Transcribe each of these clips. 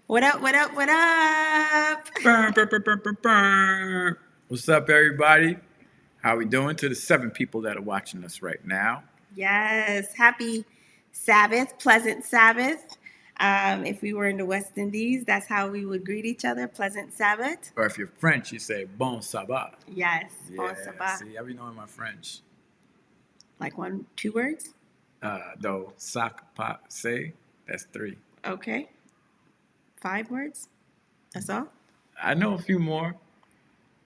What up, what up, what up? Burr, burr, burr, burr, burr, burr. What's up, everybody? How we doing? To the 7 people that are watching us right now. Yes, happy Sabbath, pleasant Sabbath. If we were in the West Indies, that's how we would greet each other, pleasant Sabbath. Or if you're French, you say bon sabbat. Yes, Yeah, bon sabbat. see, I be knowing my French. Like one, two words? Though, sac pas say, that's 3. Okay, 5 words? That's all? I know a few more.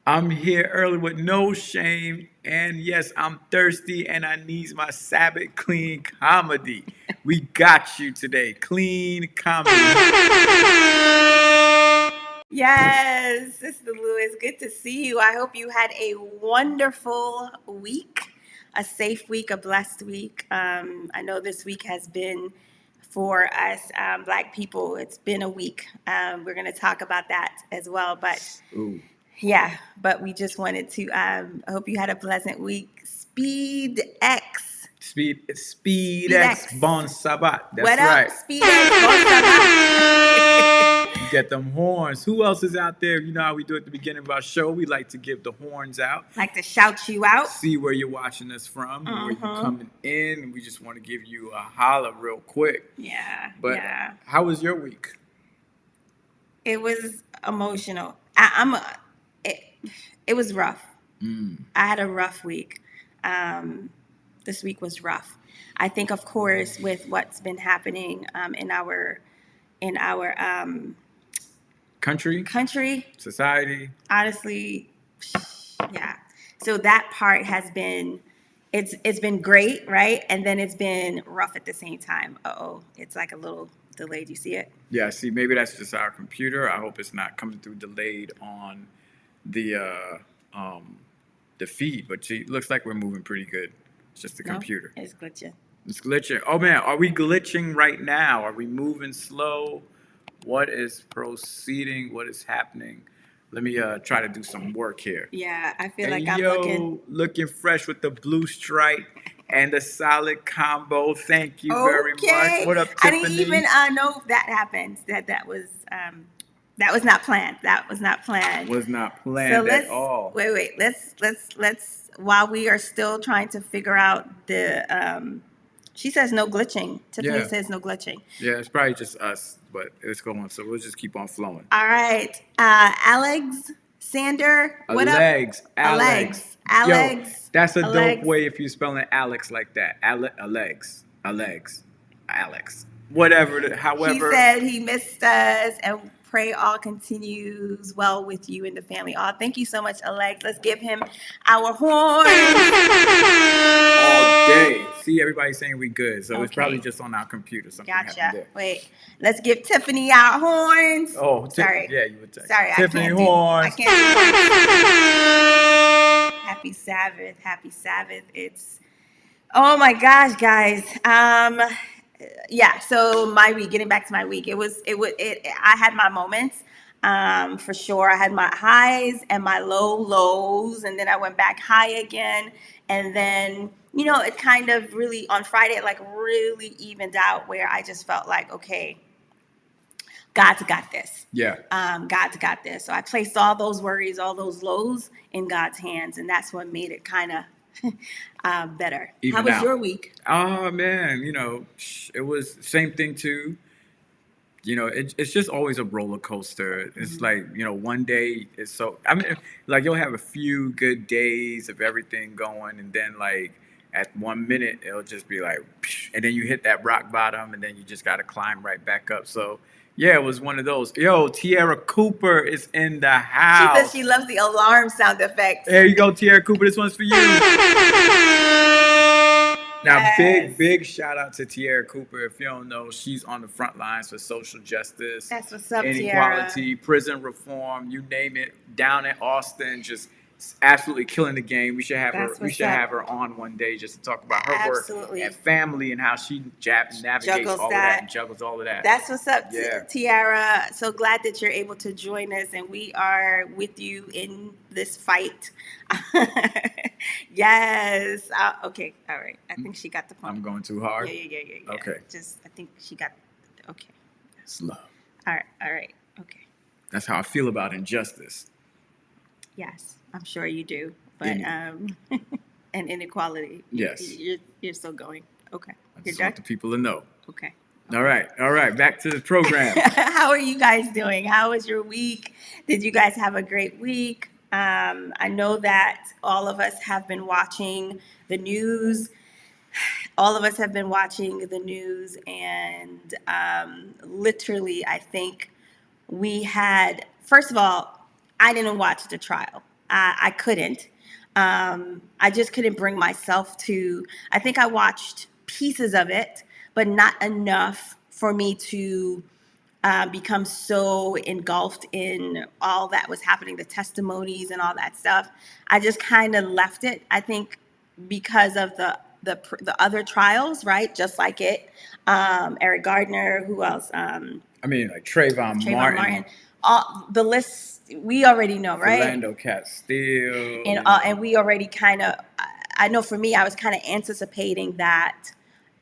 I'm here early with no shame, and yes, I'm thirsty, and I need my Sabbath clean comedy. We got you today, clean comedy. Yes, Sister Lewis, good to see you. I hope you had a wonderful week, a safe week, a blessed week. I know this week has been for us Black people. It's been a week. We're going to talk about that as well. But Ooh. yeah, but we just wanted to. I hope you had a pleasant week. Speed X. Speed Speed X X. Bon Sabbat. What That's up, right. Speed X? Bon sabbat. You get them horns. Who else is out there? You know how we do at the beginning of our show? We like to give the horns out. Like to shout you out. See where you're watching us from, where you Mm-hmm. coming in. And we just want to give you a holler real quick. Yeah, But yeah. how was your week? It was emotional. It, it was rough. Mm. I had a rough week. Um, this week was rough. I think, of course, with what's been happening in our Country, country, society. honestly, yeah. So that part has been it's been great, right? And then it's been rough at the same time. Uh-oh, it's like a little delayed. You see it? Yeah, see, maybe that's just our computer. I hope it's not coming through delayed on the uh, um, the feed. But see, it looks like we're moving pretty good. It's just the No, computer. it's glitching. It's glitching. Oh man, are we glitching right now? Are we moving slow? What is proceeding? What is happening? Let me try to do some work here. Yeah, I feel Hey like I'm looking. yo, looking fresh with the blue stripe and the solid combo. Thank you very much. Okay, What up, I didn't Tiffany? even know that happened. That was not planned. That was not planned. Was not So planned at let's all. wait. Let's while we are still trying to figure out the. She says no glitching. Tiffany Yeah, says no glitching. yeah, it's probably just us, but it's going. So we'll just keep on flowing. All right, Alex Sander, A what up? legs, Alex. Alex, Yo, Alex, that's a dope Alex. way if you spelling Alex like that. Alex, Alex, Alex. Whatever. He However, said he missed us and pray all continues well with you and the family. Oh, thank you so much, Alex. Let's give him our horn. all day. See, everybody saying we good, so it's probably Okay, just on our computer. Something happened gotcha. there. Wait, let's give Tiffany our horns. Oh, Sorry, yeah, you would take sorry, Tiffany I horns. can't do horns. Happy Sabbath, happy Sabbath. It's oh my gosh, guys. Yeah, so my week, getting back to my week, it I had my moments, for sure. I had my highs and my lows, and then I went back high again, and then it kind of really on Friday it like really evened out where I just felt like, okay, God's got this. Yeah. God's got this. So I placed all those worries, all those lows in God's hands, and that's what made it kind of better. How Even was out. your week? Oh man, it was the same thing too. It's just always a roller coaster. It's like, one day it's so, I mean, like you'll have a few good days of everything going, and then like at 1 minute it'll just be like, and then you hit that rock bottom, and then you just got to climb right back up. So yeah, it was one of those. Yo, Tierra Cooper is in the She says she house. loves the alarm sound effects. There you go, Tierra Cooper. This one's for you. Now, Yes. big shout out to Tierra Cooper. If you don't know, she's on the front lines for social justice, That's what's up, inequality, prison reform, you name it. Down in Austin, just absolutely killing the game. We should have her. That's We what's should up. have her on one day just to talk about her work Absolutely. and family and how she navigates Juggles all of that. that and juggles all of that. That's what's up, Yeah. Tiara. So glad that you're able to join us, and we are with you in this fight. Yes. Okay. All right. I think she got the point. I'm going too Yeah, hard. yeah, yeah, yeah, yeah. Okay. I think she got. Okay. Slow. All right. Okay. That's how I feel about injustice. Yes, I'm sure you do. But Any. and inequality. Yes. You're still going. Okay. I You're just done. want the people to know. Okay. All right. Back to the program. How are you guys doing? How was your week? Did you guys have a great week? I know that all of us have been watching the news. All of us have been watching the news, and literally, I think we had, first of all, I didn't watch the trial. I couldn't. I just couldn't bring myself to, I think I watched pieces of it, but not enough for me to become so engulfed in all that was happening, the testimonies and all that stuff. I just kind of left it. I think because of the other trials, right? Just like it, Eric Gardner, who else? I mean, like Trayvon Martin. All the lists we already know, right? Philando Castile. And we already kind of, I know for me, I was kind of anticipating that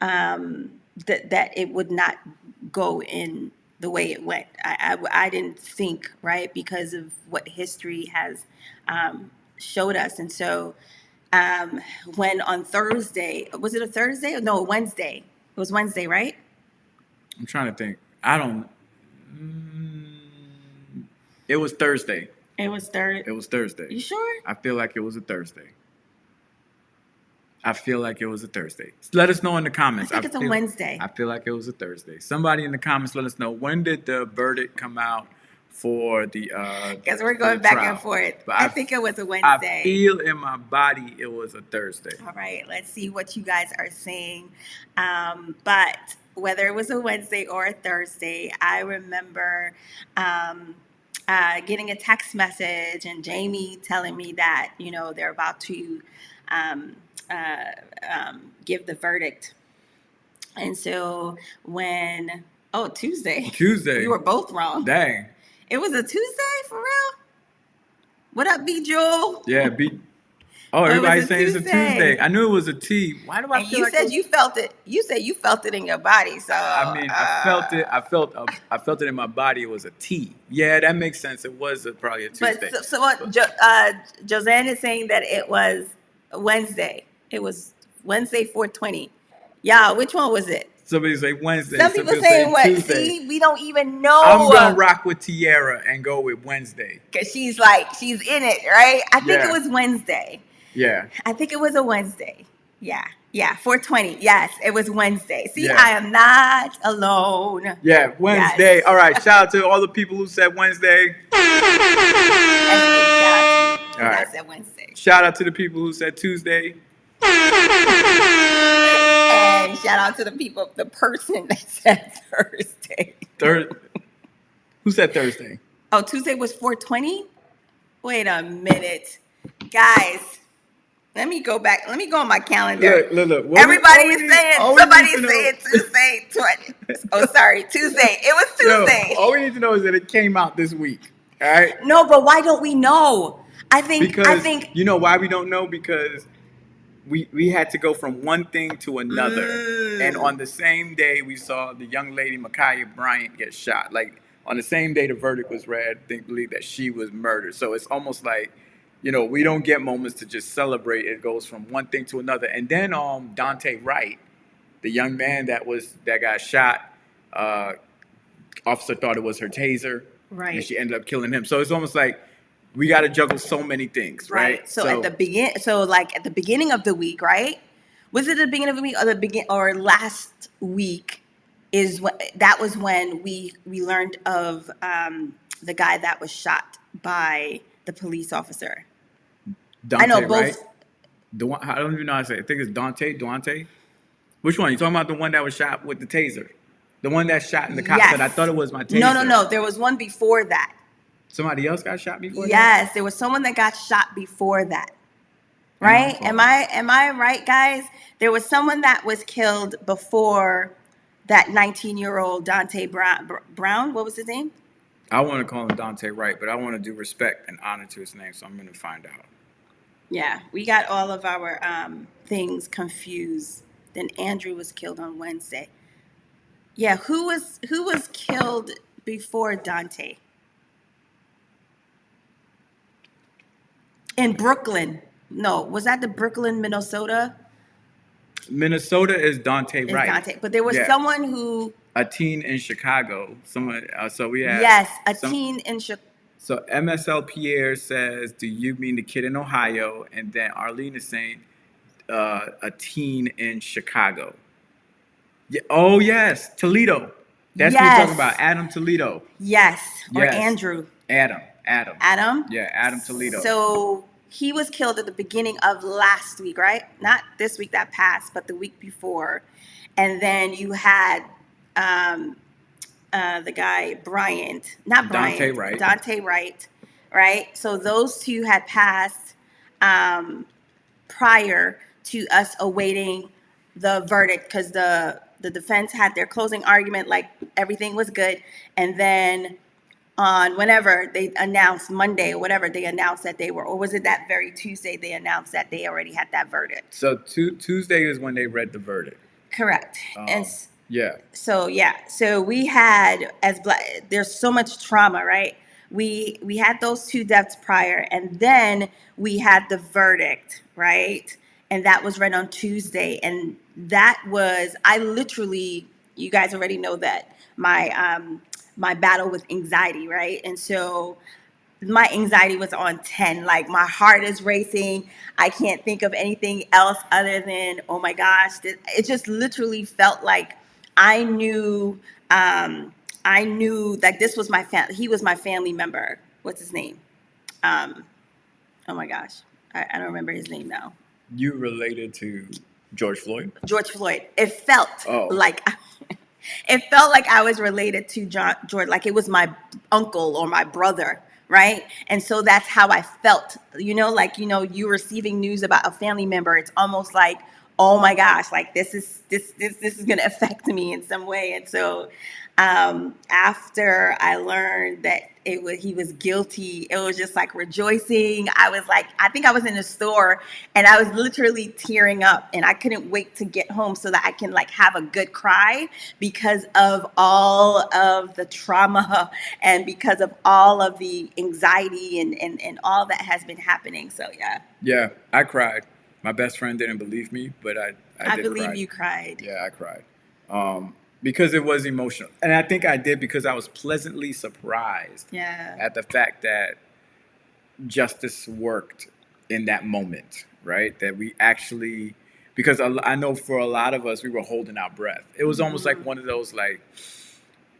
that it would not go in the way it went. I didn't think, right, because of what history has showed us. And so when on Thursday, was it a Thursday? No, Wednesday. It was Wednesday, right? I'm trying to think. I don't. It was Thursday. It was Thursday. It was Thursday. You sure? I feel like it was a Thursday. Let us know in the comments. I think it's a Wednesday. I feel like it was a Thursday. Somebody in the comments let us know, when did the verdict come out for the because we're going back and forth. But I think it was a Wednesday. I feel in my body it was a Thursday. All right, let's see what you guys are saying. But whether it was a Wednesday or a Thursday, I remember getting a text message and Jamie telling me that, you know, they're about to give the verdict. And so when, Tuesday, we were both wrong. Dang. It was a Tuesday, for real? What up, B. Joel? Yeah, B. Oh, everybody's saying it's a Tuesday. I knew it was a T. Why do I feel like you felt it? You said you felt it in your body. So I mean, I felt it. I felt it in my body. It was a T. Yeah, that makes sense. It was probably a Tuesday. But so what? Josanne is saying that it was Wednesday. It was Wednesday 4/20. Yeah, which one was it? Somebody say Wednesday. Some people saying what? Tuesday. See, we don't even know. I'm gonna rock with Tiara and go with Wednesday. Cause she's in it, right? I think it was Wednesday. Yeah. I think it was a Wednesday. Yeah. 4/20. Yes, it was Wednesday. See, I am not alone. Yeah, Wednesday. Yes. All right. Shout out to all the people who said Wednesday. All right. I said Wednesday. Shout out to the people who said Tuesday. And shout out to the person that said Thursday. Who said Thursday? Oh, Tuesday was 4/20? Wait a minute. Guys, let me go back. Let me go on my calendar. Look. Everybody is saying, somebody's saying Tuesday 20. Oh, sorry, Tuesday. It was Tuesday. All we need to know is that it came out this week. All right? No, but why don't we know? I think you know why we don't know? Because we had to go from one thing to another. And on the same day, we saw the young lady, Ma'Khia Bryant, get shot. Like, on the same day the verdict was read, they believe that she was murdered. So it's almost like, you know, we don't get moments to just celebrate. It goes from one thing to another. And then Dante Wright, the young man that got shot, officer thought it was her taser. Right. And she ended up killing him. So it's almost like we got to juggle so many things, right? So at the beginning of the week, right? Was it the beginning of the week or last week? That was when we learned of the guy that was shot by the police officer. Dante, I know both. Right? I don't even know how to say it. I think it's Dante. Which one? You talking about the one that was shot with the taser? The one that shot in the cop said, I thought it was my taser. No. There was one before that. Somebody else got shot before that? Yes, there was someone that got shot before that. Right? Am I right, guys? There was someone that was killed before that 19-year-old Dante Brown. What was his name? I want to call him Dante Wright, but I want to do respect and honor to his name, so I'm going to find out. Yeah, we got all of our things confused. Then Andrew was killed on Wednesday. Yeah, who was killed before Dante. In Brooklyn. No, was that the Brooklyn, Minnesota? Minnesota is Dante Is Wright. Dante. But there was Yeah. someone who, A teen in Chicago. Someone. So we have. yes, a some, teen in Chicago. So MSL Pierre says, "Do you mean the kid in Ohio?" And then Arlene is saying, "A teen in Chicago." Yeah. Oh yes, Toledo. That's what we're talking about. Yes. Adam Toledo. Yes. Or Yes. Andrew. Adam. Adam? Yeah, Adam Toledo. So he was killed at the beginning of last week, right? Not this week that passed, but the week before. And then you had the guy Bryant, not Dante Bryant, Wright. Dante Wright, right? So those two had passed prior to us awaiting the verdict, because the defense had their closing argument, like everything was good, and then on whenever they announced Monday or whatever, they announced that they were, or was it that very Tuesday they announced that they already had that verdict? So Tuesday is when they read the verdict. Correct. And Yeah. so we had, as black, there's so much trauma, right? We had those two deaths prior, and then we had the verdict, right? And that was read on Tuesday, and that was, I literally, you guys already know that my battle with anxiety, right? And so my anxiety was on 10. Like, my heart is racing. I can't think of anything else other than, oh my gosh, it just literally felt like I knew, that this was my family. He was my family member. What's his name? Oh my gosh, I don't remember his name now. You related to George Floyd? George Floyd. It felt like it felt like I was related to George, like it was my uncle or my brother, right? And so that's how I felt. Like, you receiving news about a family member, it's almost like, oh my gosh, like this is going to affect me in some way. And so after I learned that he was guilty, it was just like rejoicing. I was like, I think I was in the store and I was literally tearing up, and I couldn't wait to get home so that I can like have a good cry, because of all of the trauma and because of all of the anxiety and all that has been happening. So yeah, I cried. My best friend didn't believe me, but I did believe cry. you cried. Yeah, I cried. Because it was emotional. And I think I did because I was pleasantly surprised at the fact that justice worked in that moment, right? That we actually, because I know for a lot of us, we were holding our breath. It was almost like one of those, like,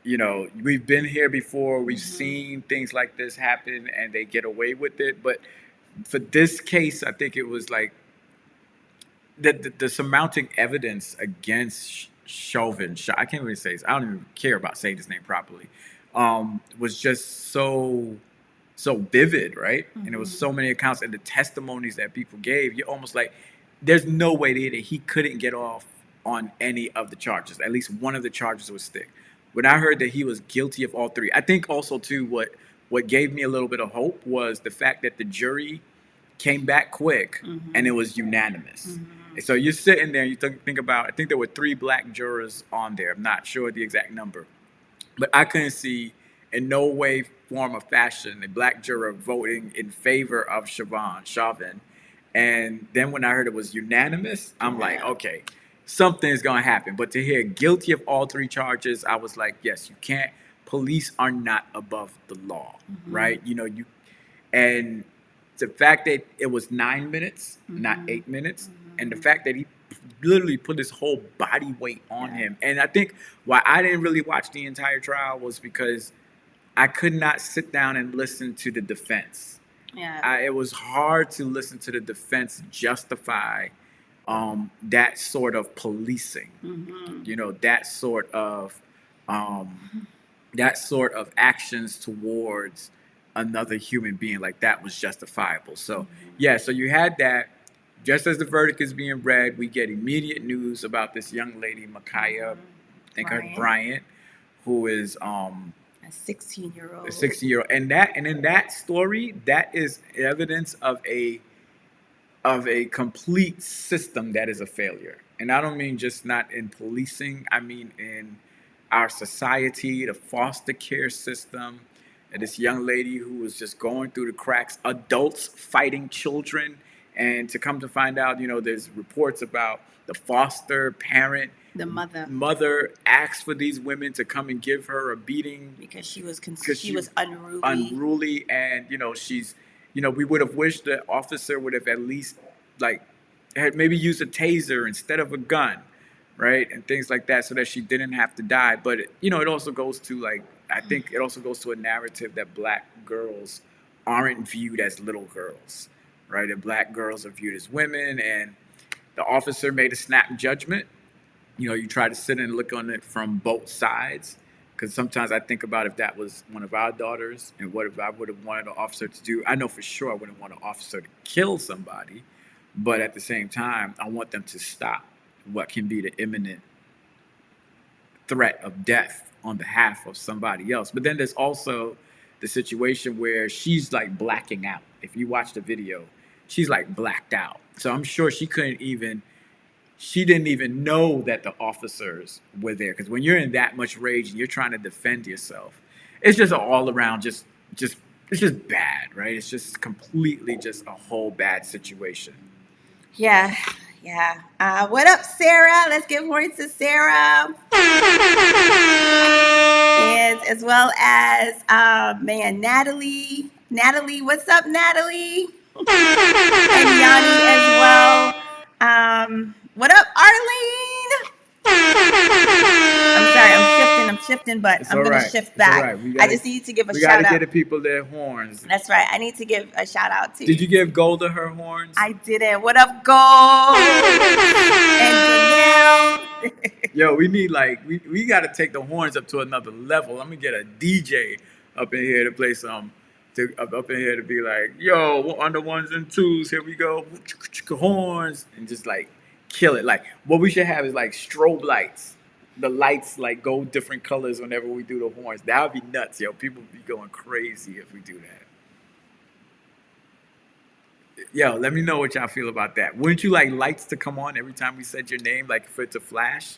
we've been here before, we've seen things like this happen and they get away with it. But for this case, I think it was like the surmounting evidence against Chauvin, I can't even say this, I don't even care about saying his name properly, was just so vivid, right? And it was so many accounts and the testimonies that people gave. You're almost like, there's no way that he couldn't get off on any of the charges. At least one of the charges would stick. When I heard that he was guilty of all three, I think also too what gave me a little bit of hope was the fact that the jury came back quick and it was unanimous. And so you're sitting there, and you think about, I think there were 3 black jurors on there. I'm not sure the exact number, but I couldn't see in no way, form, or fashion a black juror voting in favor of Chauvin. And then when I heard it was unanimous, I'm like, okay, something's gonna happen. But to hear guilty of all 3 charges, I was like, yes, you can't. Police are not above the law, right? And the fact that it was 9 minutes, not 8 minutes, and the fact that he literally put his whole body weight on him. And I think why I didn't really watch the entire trial was because I could not sit down and listen to the defense. It was hard to listen to the defense justify that sort of policing, that sort of actions towards another human being, like that was justifiable. So so you had that. Just as the verdict is being read, we get immediate news about this young lady, Micaiah, I think her Bryant, who is a 16-year-old. A 16-year-old, and in that story, that is evidence of a complete system that is a failure. And I don't mean just not in policing. I mean in our society, the foster care system, and this young lady who was just going through the cracks, adults fighting children. And to come to find out, there's reports about the foster parent, The mother, mother asked for these women to come and give her a beating because she was because she was unruly. unruly, and she's, we would have wished the officer would have at least like had maybe used a taser instead of a gun, right, and things like that, so that she didn't have to die. But it also goes to, like, I think it also goes to a narrative that black girls aren't viewed as little girls, right? And black girls are viewed as women, and the officer made a snap judgment. You try to sit and look on it from both sides. Because sometimes I think about if that was one of our daughters and what if I would have wanted an officer to do. I know for sure I wouldn't want an officer to kill somebody, but at the same time, I want them to stop what can be the imminent threat of death on behalf of somebody else. But then there's also the situation where she's like blacking out. If you watch the video, she's like blacked out. So I'm sure she didn't even know that the officers were there, because when you're in that much rage and you're trying to defend yourself, it's just all around just it's just bad, right? It's just completely just a whole bad situation. Yeah, yeah. What up, Sarah? Let's give horns to Sarah. And as well as, man, Natalie. Natalie, what's up, Natalie? And Yanni as well. What up, Arlene? I'm sorry, I'm shifting, but It's I'm all going to right. shift It's all back. right. I just need to give a We shout gotta out. get the people their horns. That's right. I need to give a shout out to. Did you give Golda her horns? I didn't. What up, Gold? And Janelle. Yo, we need we gotta take the horns up to another level. I'm gonna get a DJ up in here to play some up in here to be like, yo, on the ones and twos, here we go, horns, and just like kill it. Like, what we should have is like strobe lights. The lights like go different colors whenever we do the horns. That would be nuts, yo. People would be going crazy if we do that. Yo, let me know what y'all feel about that. Wouldn't you like lights to come on every time we said your name, like for it to flash?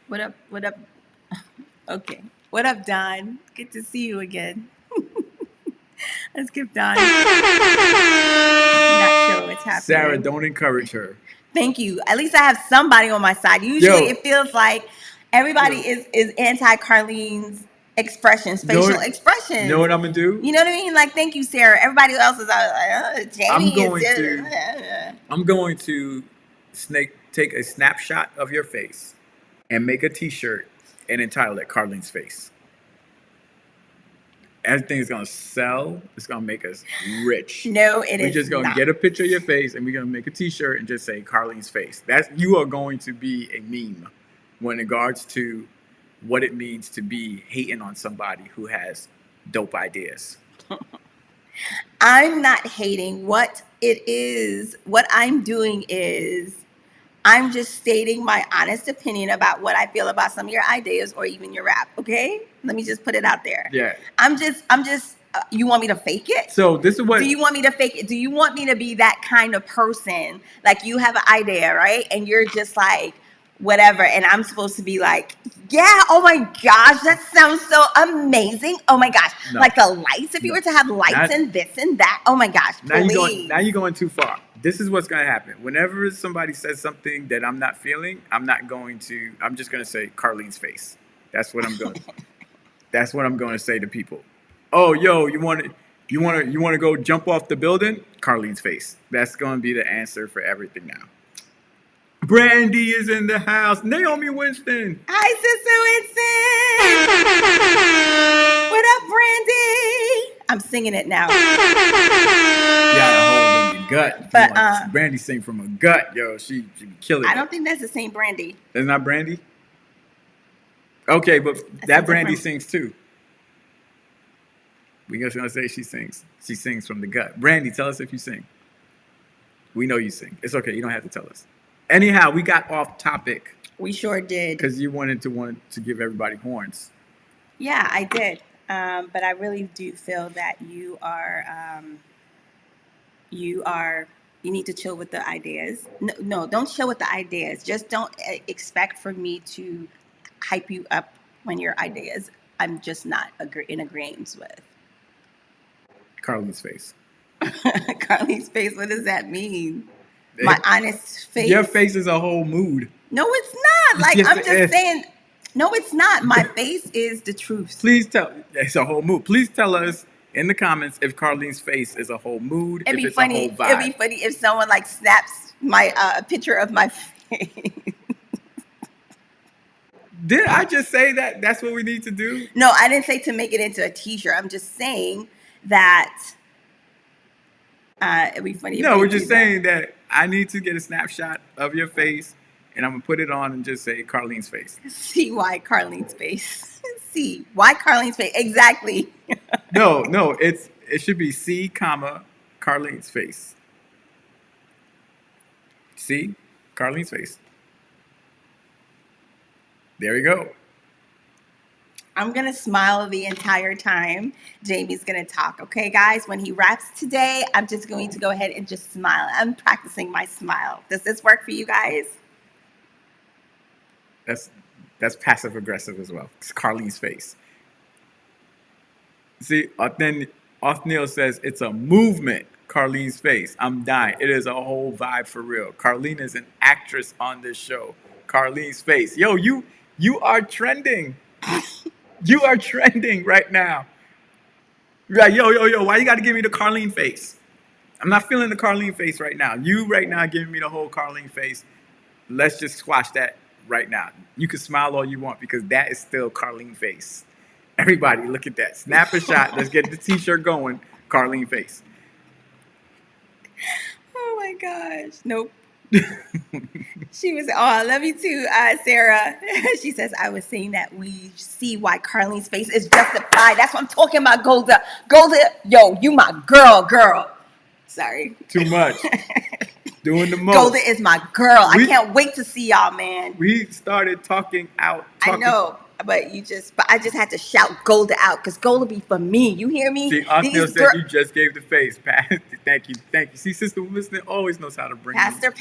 What up? What up? Okay. What up, Don? Good to see you again. Let's give Don. Not sure what's happening. Sarah, don't encourage her. Thank you. At least I have somebody on my side. Usually it feels like everybody is anti Carlene's expressions, facial expressions. You know what I'm gonna do? You know what I mean? Like, thank you, Sarah. Everybody else is like, Jamie I'm going to take a snapshot of your face and make a T-shirt and entitle it Carlene's Face. Everything is gonna sell. It's gonna make us rich. No, it is. We're just gonna get a picture of your face and we're gonna make a T-shirt and just say Carlene's Face. You are going to be a meme when in regards to what it means to be hating on somebody who has dope ideas. I'm not hating. What it is, what I'm doing is I'm just stating my honest opinion about what I feel about some of your ideas or even your rap. Okay, let me just put it out there. Yeah. I'm just. You want me to fake it? So this is what. Do you want me to fake it? Do you want me to be that kind of person? Like, you have an idea, right? And you're just like, whatever. And I'm supposed to be like, yeah, oh my gosh, that sounds so amazing. Oh my gosh. No. Like the lights, if you were to have lights and this and that. Oh my gosh, please. Now you're going too far. This is what's going to happen. Whenever somebody says something that I'm not feeling, I'm just going to say Carlene's Face. That's what I'm going That's what I'm going to say to people. Oh, yo, you want to go jump off the building? Carlene's Face. That's going to be the answer for everything now. Brandy is in the house. Naomi Winston. Hi, Sister Winston. What up, Brandy? I'm singing it now. Got a hole in your gut. But Brandy sing from her gut, yo. She be killing it. I don't think that's the same Brandy. That's not Brandy? Okay, but that Brandy sings too. We just gonna say she sings. She sings from the gut. Brandy, tell us if you sing. We know you sing. It's okay. You don't have to tell us. Anyhow, we got off topic. We sure did. Because you wanted to give everybody horns. Yeah, I did. But I really do feel that you need to chill with the ideas. No, don't chill with the ideas. Just don't expect for me to hype you up when your ideas I'm just not in agreement with. Carlene's face. Carly's face, what does that mean? My honest face? Your face is a whole mood. No, it's not. Like, Yes, I'm it just is. saying, no, it's not. My face is the truth. Please tell. It's a whole mood. Please tell us in the comments if Carlene's face is a whole mood. It'd if be it's funny. a whole vibe. It'd be funny if someone like snaps my a picture of my face. Did I just say that? That's what we need to do. No, I didn't say to make it into a T-shirt. I'm just saying that it'd be funny. No, we're just saying that I need to get a snapshot of your face, and I'm gonna put it on and just say Carlene's face. See why Carlene's face. See why Carlene's face. Exactly. No, it should be C, comma, Carlene's face. See, Carlene's face. There we go. I'm going to smile the entire time Jamie's going to talk. Okay, guys? When he raps today, I'm just going to go ahead and just smile. I'm practicing my smile. Does this work for you guys? That's passive aggressive as well. It's Carlene's face. See, then Othniel says it's a movement. Carlene's face. I'm dying. It is a whole vibe for real. Carlene is an actress on this show. Carlene's face. Yo, you are trending. You are trending right now. Right, yo, why you got to give me the Carlene face? I'm not feeling the Carlene face right now. You right now giving me the whole Carlene face. Let's just squash that right now. You can smile all you want because that is still Carlene face. Everybody, look at that. Snap a shot. Let's get the T-shirt going. Carlene face. Oh my gosh. Nope. She was, oh, I love you too, Sarah. She says, I was saying that we see why Carlene's face is justified. That's what I'm talking about, Golda. Golda, yo, you my girl. Sorry. Too much. Doing the most. Golda is my girl. I can't wait to see y'all, man. We started talking out. I know. But I just had to shout Golda out because Golda be for me. You hear me? See, Othniel said you just gave the face. Thank you. See, Sister Winston always knows how to bring Pastor.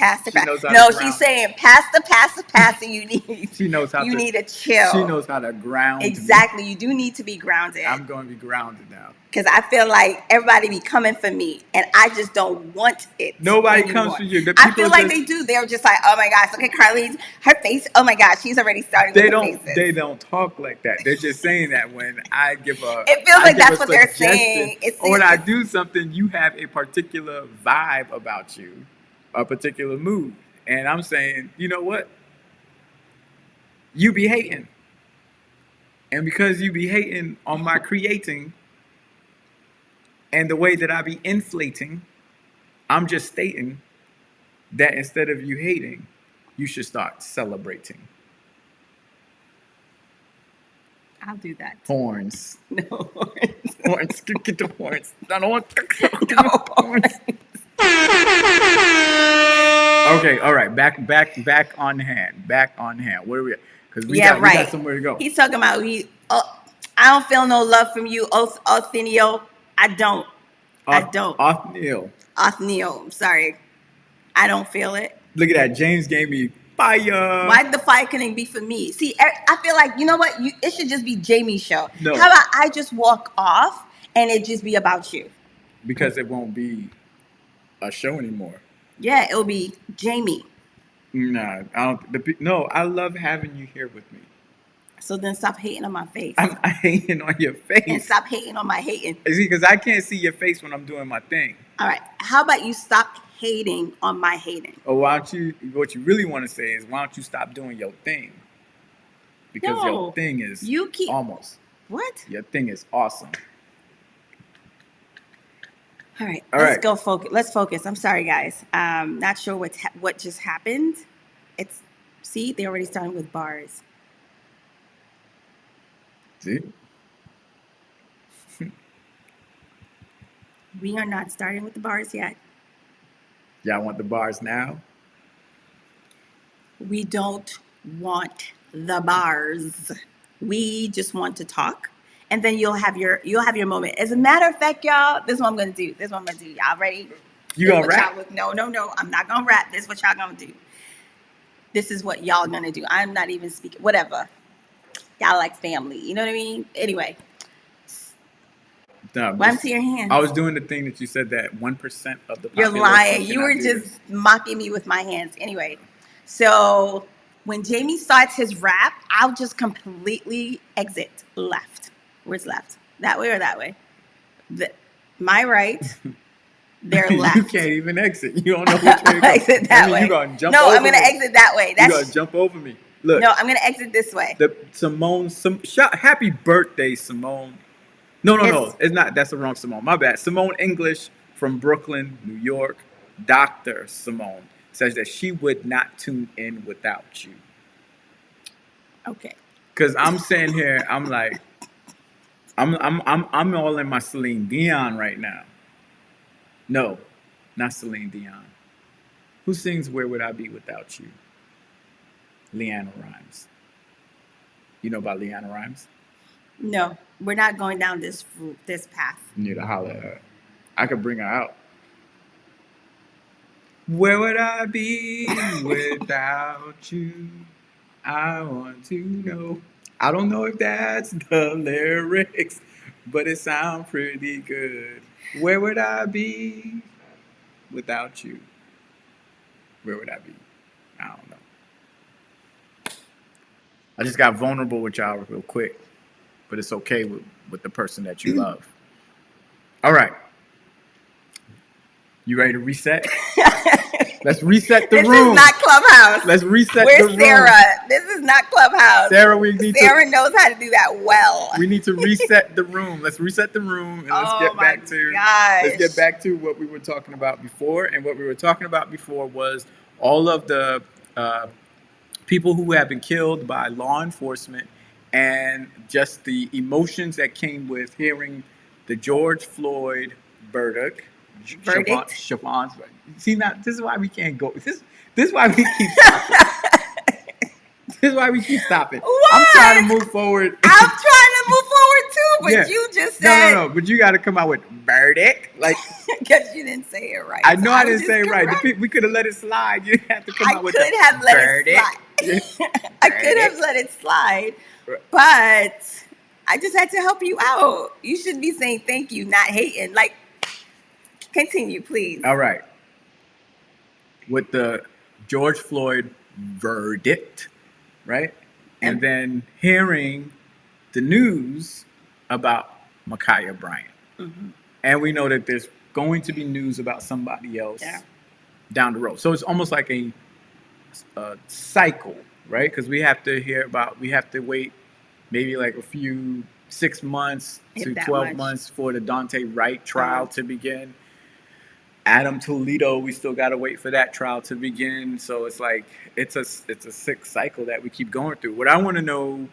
No, she's saying, Pastor, you need. She knows how. You need to chill. She knows how to ground. Exactly. You do need to be grounded. I'm going to be grounded now. Because I feel like everybody be coming for me, and I just don't want it. Nobody comes for you. I feel like they do. They're just like, oh my gosh, look at Carlene's, her face. Oh my gosh, she's already starting with the faces. They don't talk like that. They're just saying that when I give a. It feels like that's what they're saying. Or when I do something, you have a particular vibe about you, a particular mood, and I'm saying, you know what? You be hating, and because you be hating on my creating. And the way that I be inflating, I'm just stating that instead of you hating, you should start celebrating. I'll do that. Horns. No horns. Horns. Get the horns. I don't want no horns. Okay, all right. Back on hand. Where are we at? Because we got somewhere to go. He's talking about I don't feel no love from you, Othniel. I don't. Othniel. I'm sorry. I don't feel it. Look at that. James gave me fire. Why the fire couldn't be for me? See, I feel like, you know what? It should just be Jamie's show. No. How about I just walk off and it just be about you? Because it won't be a show anymore. Yeah, it'll be Jamie. Nah, I love having you here with me. So then stop hating on my face. I'm hating on your face. And stop hating on my hating. See, because I can't see your face when I'm doing my thing. All right. How about you stop hating on my hating? Or what you really want to say is, why don't you stop doing your thing? Because your thing is almost. What? Your thing is awesome. All right. Let's go focus. Let's focus. I'm sorry, guys. Not sure what just happened. See, they're already starting with bars. See? We are not starting with the bars yet. Y'all want the bars now? We don't want the bars. We just want to talk, and then you'll have your moment. As a matter of fact, y'all, this is what I'm gonna do. Y'all ready? You gonna rap? No. I'm not gonna rap. This is what y'all gonna do. This is what y'all gonna do. I'm not even speaking. Whatever. Y'all like family. You know what I mean? Anyway, No, what happened to your hands? I was doing the thing that you said that 1% of the You're population lying. You cannot were do just this. mocking me with my hands. Anyway, so when Jamie starts his rap, I'll just completely exit left. Where's left? That way or that way? My right, their left. You can't even exit. You don't know which way to go. Exit that way. You're going to jump no, over I'm going to me. exit that way. You're going to jump over me. Look. No, I'm going to exit this way. Happy birthday, Simone. No. It's not. That's the wrong Simone. My bad. Simone English from Brooklyn, New York. Dr. Simone says that she would not tune in without you. Okay. Because I'm sitting here, I'm like, I'm all in my Celine Dion right now. No, not Celine Dion. Who sings Where Would I Be Without You? Leanna Rhymes. You know about Leanna Rhymes? No, we're not going down this path. You need to holler at her. I could bring her out. Where would I be without you? I want to know. I don't know if that's the lyrics, but it sounds pretty good. Where would I be without you? Where would I be? I don't know. I just got vulnerable with y'all real quick, but it's okay with the person that you love. All right. You ready to reset? Let's reset the room. This is not Clubhouse. Let's reset Where's the room. Sarah? This is not Clubhouse. Sarah, Sarah knows how to do that well. We need to reset the room. Let's reset the room and let's get back to what we were talking about before. And what we were talking about before was all of the people who have been killed by law enforcement and just the emotions that came with hearing the George Floyd verdict. Siobhan's. See, now this is why we can't go. This is why we keep stopping. This is why we keep stopping. What? I'm trying to move forward. I'm trying to move forward too, but you just said no. But you got to come out with verdict, like because you didn't say it right. I know I didn't say it right. We could have let it slide. You didn't have to come out with verdict. I could have let it slide, but I just had to help you out. You should be saying thank you, not hating. Like, continue, please. All right. With the George Floyd verdict, right? And then hearing the news about Ma'Khia Bryant. Mm-hmm. And we know that there's going to be news about somebody else down the road. So it's almost like a cycle, right? Because we have to wait maybe like 6 months to 12 months for the Dante Wright trial to begin. Adam Toledo, we still got to wait for that trial to begin. So it's like it's a sick cycle that we keep going through. What I want to know,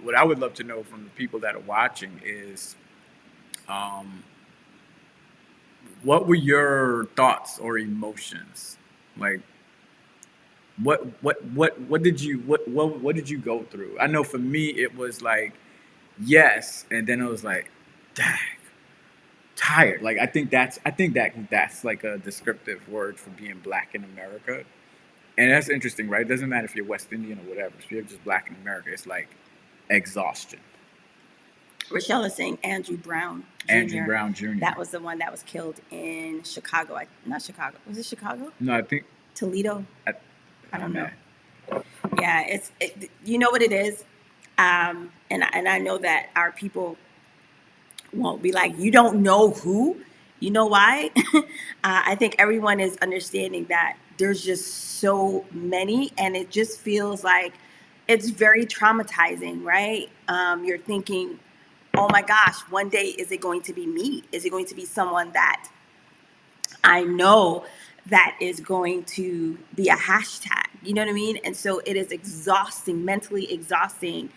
what I would love to know from the people that are watching is, what were your thoughts or emotions? Like, what did you go through? I know for me it was like yes, and then it was like, dang. Tired. Like I think that's like a descriptive word for being black in America. And that's interesting, right? It doesn't matter if you're West Indian or whatever. If you're just black in America, it's like exhaustion. Rochelle is saying Andrew Brown Jr. Andrew Brown Jr. That was the one that was killed in Chicago. Not Chicago. Was it Chicago? No, I think Toledo. I don't know. Yeah, you know what it is, and I know that our people won't be like, you don't know who. You know why? I think everyone is understanding that there's just so many, and it just feels like it's very traumatizing, right? You're thinking, oh my gosh, one day is it going to be me? Is it going to be someone that I know that is going to be a hashtag? You know what I mean? And so it is exhausting, mentally exhausting.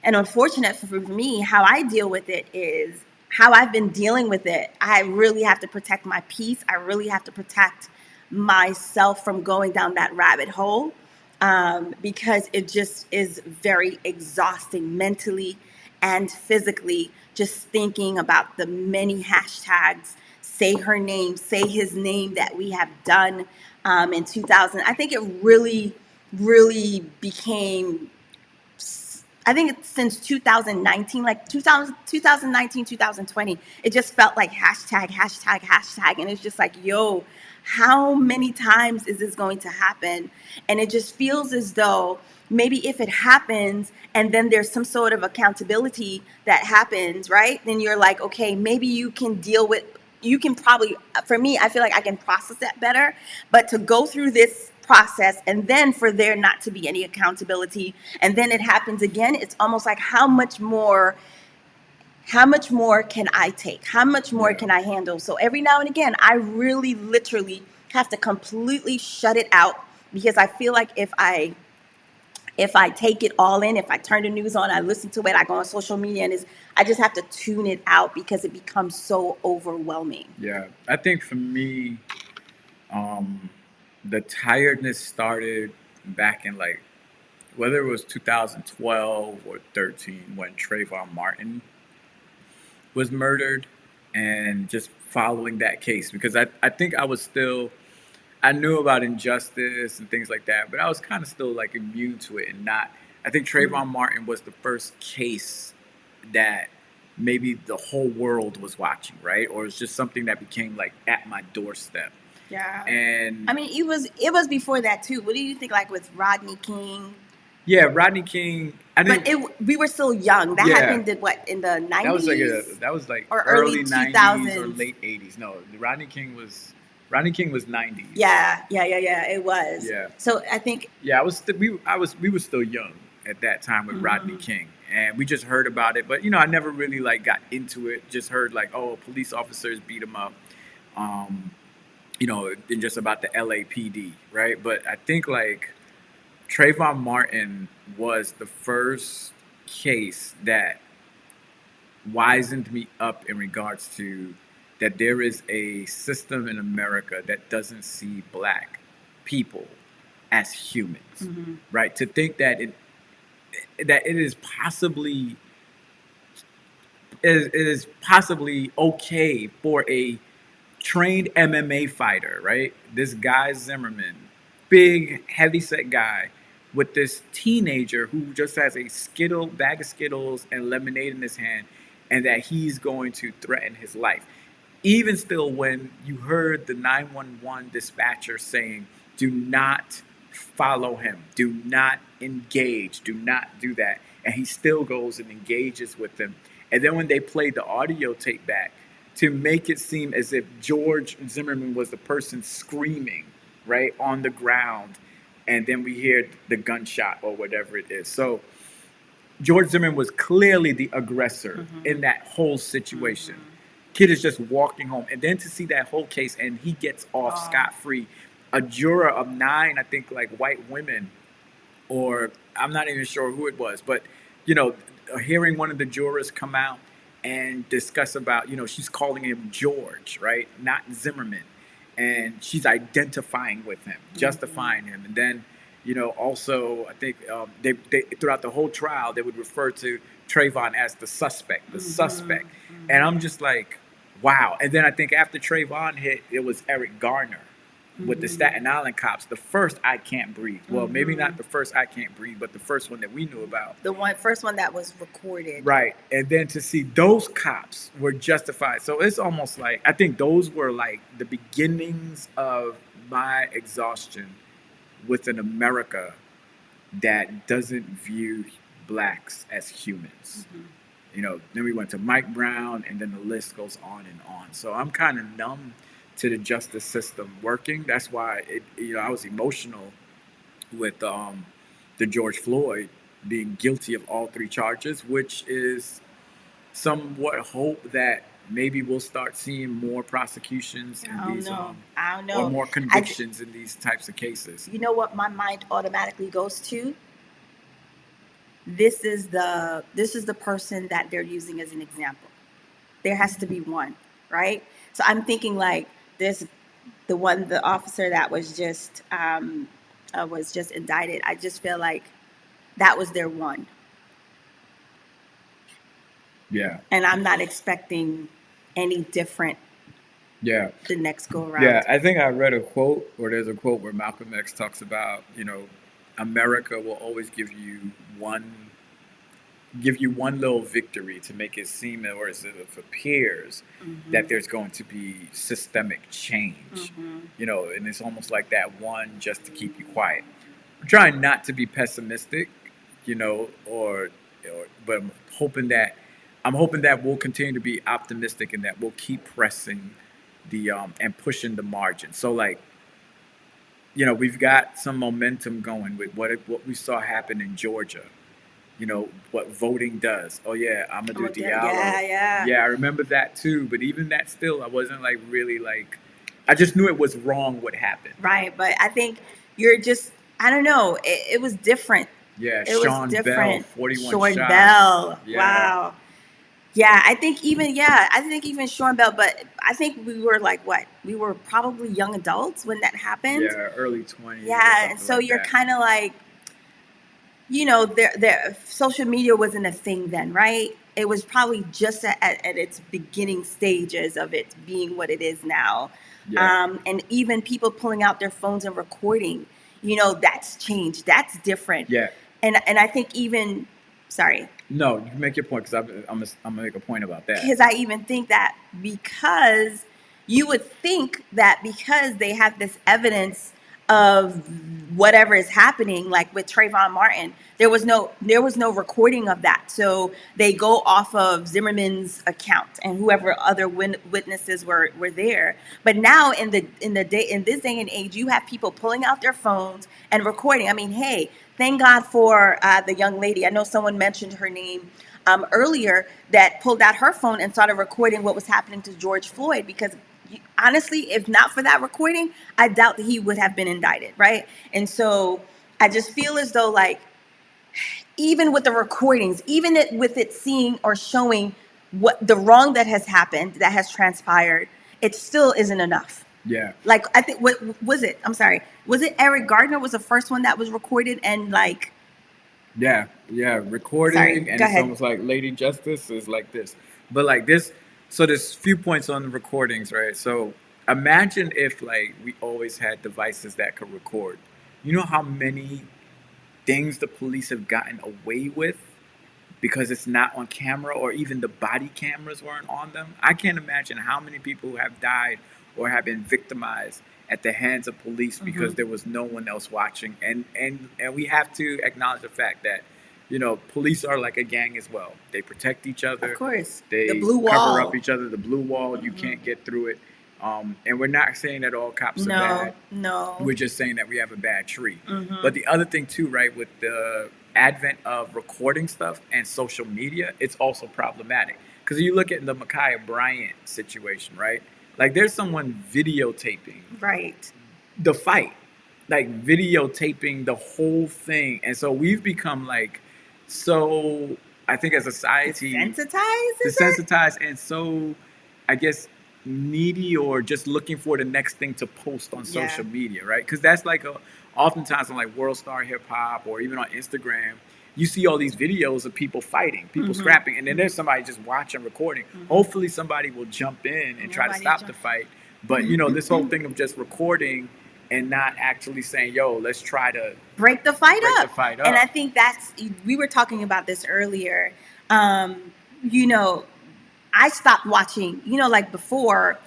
And unfortunate for me, how I deal with it is how I've been dealing with it. I really have to protect my peace. I really have to protect myself from going down that rabbit hole, because it just is very exhausting mentally and physically, just thinking about the many hashtags, say her name, say his name, that we have done in 2000. I think it really, really became I think it's since 2019, like 2019, 2020, it just felt like hashtag, hashtag, hashtag. And it's just like, yo, how many times is this going to happen? And it just feels as though maybe if it happens and then there's some sort of accountability that happens, right? Then you're like, okay, maybe you can deal with, you can probably, for me, I feel like I can process that better. But to go through this process and then for there not to be any accountability and then it happens again, it's almost like how much more can I take? How much more Yeah. can I handle? So every now and again, I really literally have to completely shut it out because I feel like if I take it all in, if I turn the news on, I listen to it, I go on social media, and I just have to tune it out because it becomes so overwhelming. Yeah, I think for me, um, the tiredness started back in like whether it was 2012 or 13 when Trayvon Martin was murdered, and just following that case because I think I was still I knew about injustice and things like that, but I was kind of still like immune to it and not. I think Trayvon Martin was the first case that maybe the whole world was watching, right? Or it's just something that became like at my doorstep. Yeah. And I mean, it was before that too. What do you think, like with Rodney King? yeah, Rodney King. I But think we were still young. That yeah, happened in what, in the that was 90s like or early early '90s or 2000s? late '80s. No, Rodney King was '90s. Yeah. It was. Yeah. So I think. Yeah, we were still young at that time with Rodney King, and we just heard about it. But I never really like got into it. Just heard like, oh, police officers beat him up, um, and just about the LAPD, right? But I think like Trayvon Martin was the first case that wisened me up in regards to that there is a system in America that doesn't see black people as humans, right? To think that it is possibly it is possibly okay for a trained MMA fighter, right? This guy Zimmerman, big heavyset guy, with this teenager who just has a bag of Skittles and lemonade in his hand, and that he's going to threaten his life. Even still, when you heard the 911 dispatcher saying, "Do not follow him, do not engage, do not do that," and he still goes and engages with them. And then when they played the audio tape back, to make it seem as if George Zimmerman was the person screaming, right, on the ground, and then we hear the gunshot or whatever it is. So George Zimmerman was clearly the aggressor in that whole situation. Kid is just walking home, and then to see that whole case, and he gets off scot free. A juror of 9, I think, like white women, or I'm not even sure who it was, but you know, hearing one of the jurors come out and discuss about, she's calling him George, right, not Zimmerman, and she's identifying with him, justifying him, and then, also I think they throughout the whole trial they would refer to Trayvon as the suspect, and I'm just like, wow. And then I think after Trayvon hit, it was Eric Garner with the Staten Island cops, the first I Can't Breathe. Well, maybe not the first I Can't Breathe, but the first one that we knew about. The first one that was recorded. Right. And then to see those cops were justified. So it's almost like, I think those were like the beginnings of my exhaustion with an America that doesn't view blacks as humans. Then we went to Mike Brown, and then the list goes on and on. So I'm kind of numb to the justice system working. That's why I was emotional with the George Floyd being guilty of all 3 charges, which is somewhat hope that maybe we'll start seeing more prosecutions in these, I don't know, or more convictions in these types of cases. You know what my mind automatically goes to? This is the person that they're using as an example. There has to be one, right? So I'm thinking like this, the officer that was just indicted. I just feel like that was their one. Yeah. And I'm not expecting any different. Yeah. The next go around. Yeah, I think I read a quote, or there's a quote where Malcolm X talks about, America will always give you one give you one little victory to make it seem, or as if it appears that there's going to be systemic change. And it's almost like that one just to keep you quiet. I'm trying not to be pessimistic, but I'm hoping that we'll continue to be optimistic and that we'll keep pressing the and pushing the margin. So like, we've got some momentum going with what we saw happen in Georgia. What voting does. Oh yeah, Amadou Diallo. Yeah, I remember that too. But even that, still, I wasn't like really like. I just knew it was wrong what happened. Right, but I think you're just, I don't know, it was different. Yeah, It was Sean Bell, different. 41 Sean shots. Bell. Yeah. Wow. Yeah, I think even Sean Bell, but I think we were like what? We were probably young adults when that happened. Yeah, early 20s. Yeah, and so like you're that. kind of like, there social media wasn't a thing then, right? It was probably just at its beginning stages of it being what it is now. Yeah. And even people pulling out their phones and recording, that's changed. That's different. Yeah. And I think even, sorry. No, you make your point because I'm gonna make a point about that. Because I even think that because you would think that because they have this evidence of whatever is happening, like with Trayvon Martin, there was no recording of that. So they go off of Zimmerman's account and whoever other witnesses were there. But now in this day and age, you have people pulling out their phones and recording. I mean, hey, thank God for the young lady. I know someone mentioned her name earlier, that pulled out her phone and started recording what was happening to George Floyd, because honestly, if not for that recording, I doubt that he would have been indicted, right? And so I just feel as though, like, even with the recordings, with it seeing or showing what the wrong that has happened, that has transpired, it still isn't enough. Yeah. Like, I think, what was it? I'm sorry. Was it Eric Gardner was the first one that was recorded and like, yeah, recording. Sorry, and go it's ahead. almost like Lady Justice is like this. But like this, so there's few points on the recordings, right? So imagine if like we always had devices that could record. You know how many things the police have gotten away with because it's not on camera, or even the body cameras weren't on them? I can't imagine how many people have died or have been victimized at the hands of police because there was no one else watching. And we have to acknowledge the fact that police are like a gang as well. They protect each other. Of course. They The blue cover wall. up each other. The blue wall, you can't get through it. And we're not saying that all cops are bad. No. We're just saying that we have a bad tree. But the other thing too, right, with the advent of recording stuff and social media, it's also problematic. Because you look at the Ma'Khia Bryant situation, right? Like, there's someone videotaping Right. the fight, like videotaping the whole thing. And so we've become like, so I think as a society, desensitized and so, I guess, needy, or just looking for the next thing to post on social media, right? Because that's like oftentimes on like World Star Hip Hop or even on Instagram, you see all these videos of people fighting, people scrapping, and then there's somebody just watching, recording. Hopefully somebody will jump in and try to stop the fight. But this whole thing of just recording and not actually saying, yo, let's try to break the fight up. And I think we were talking about this earlier. I stopped watching, like before,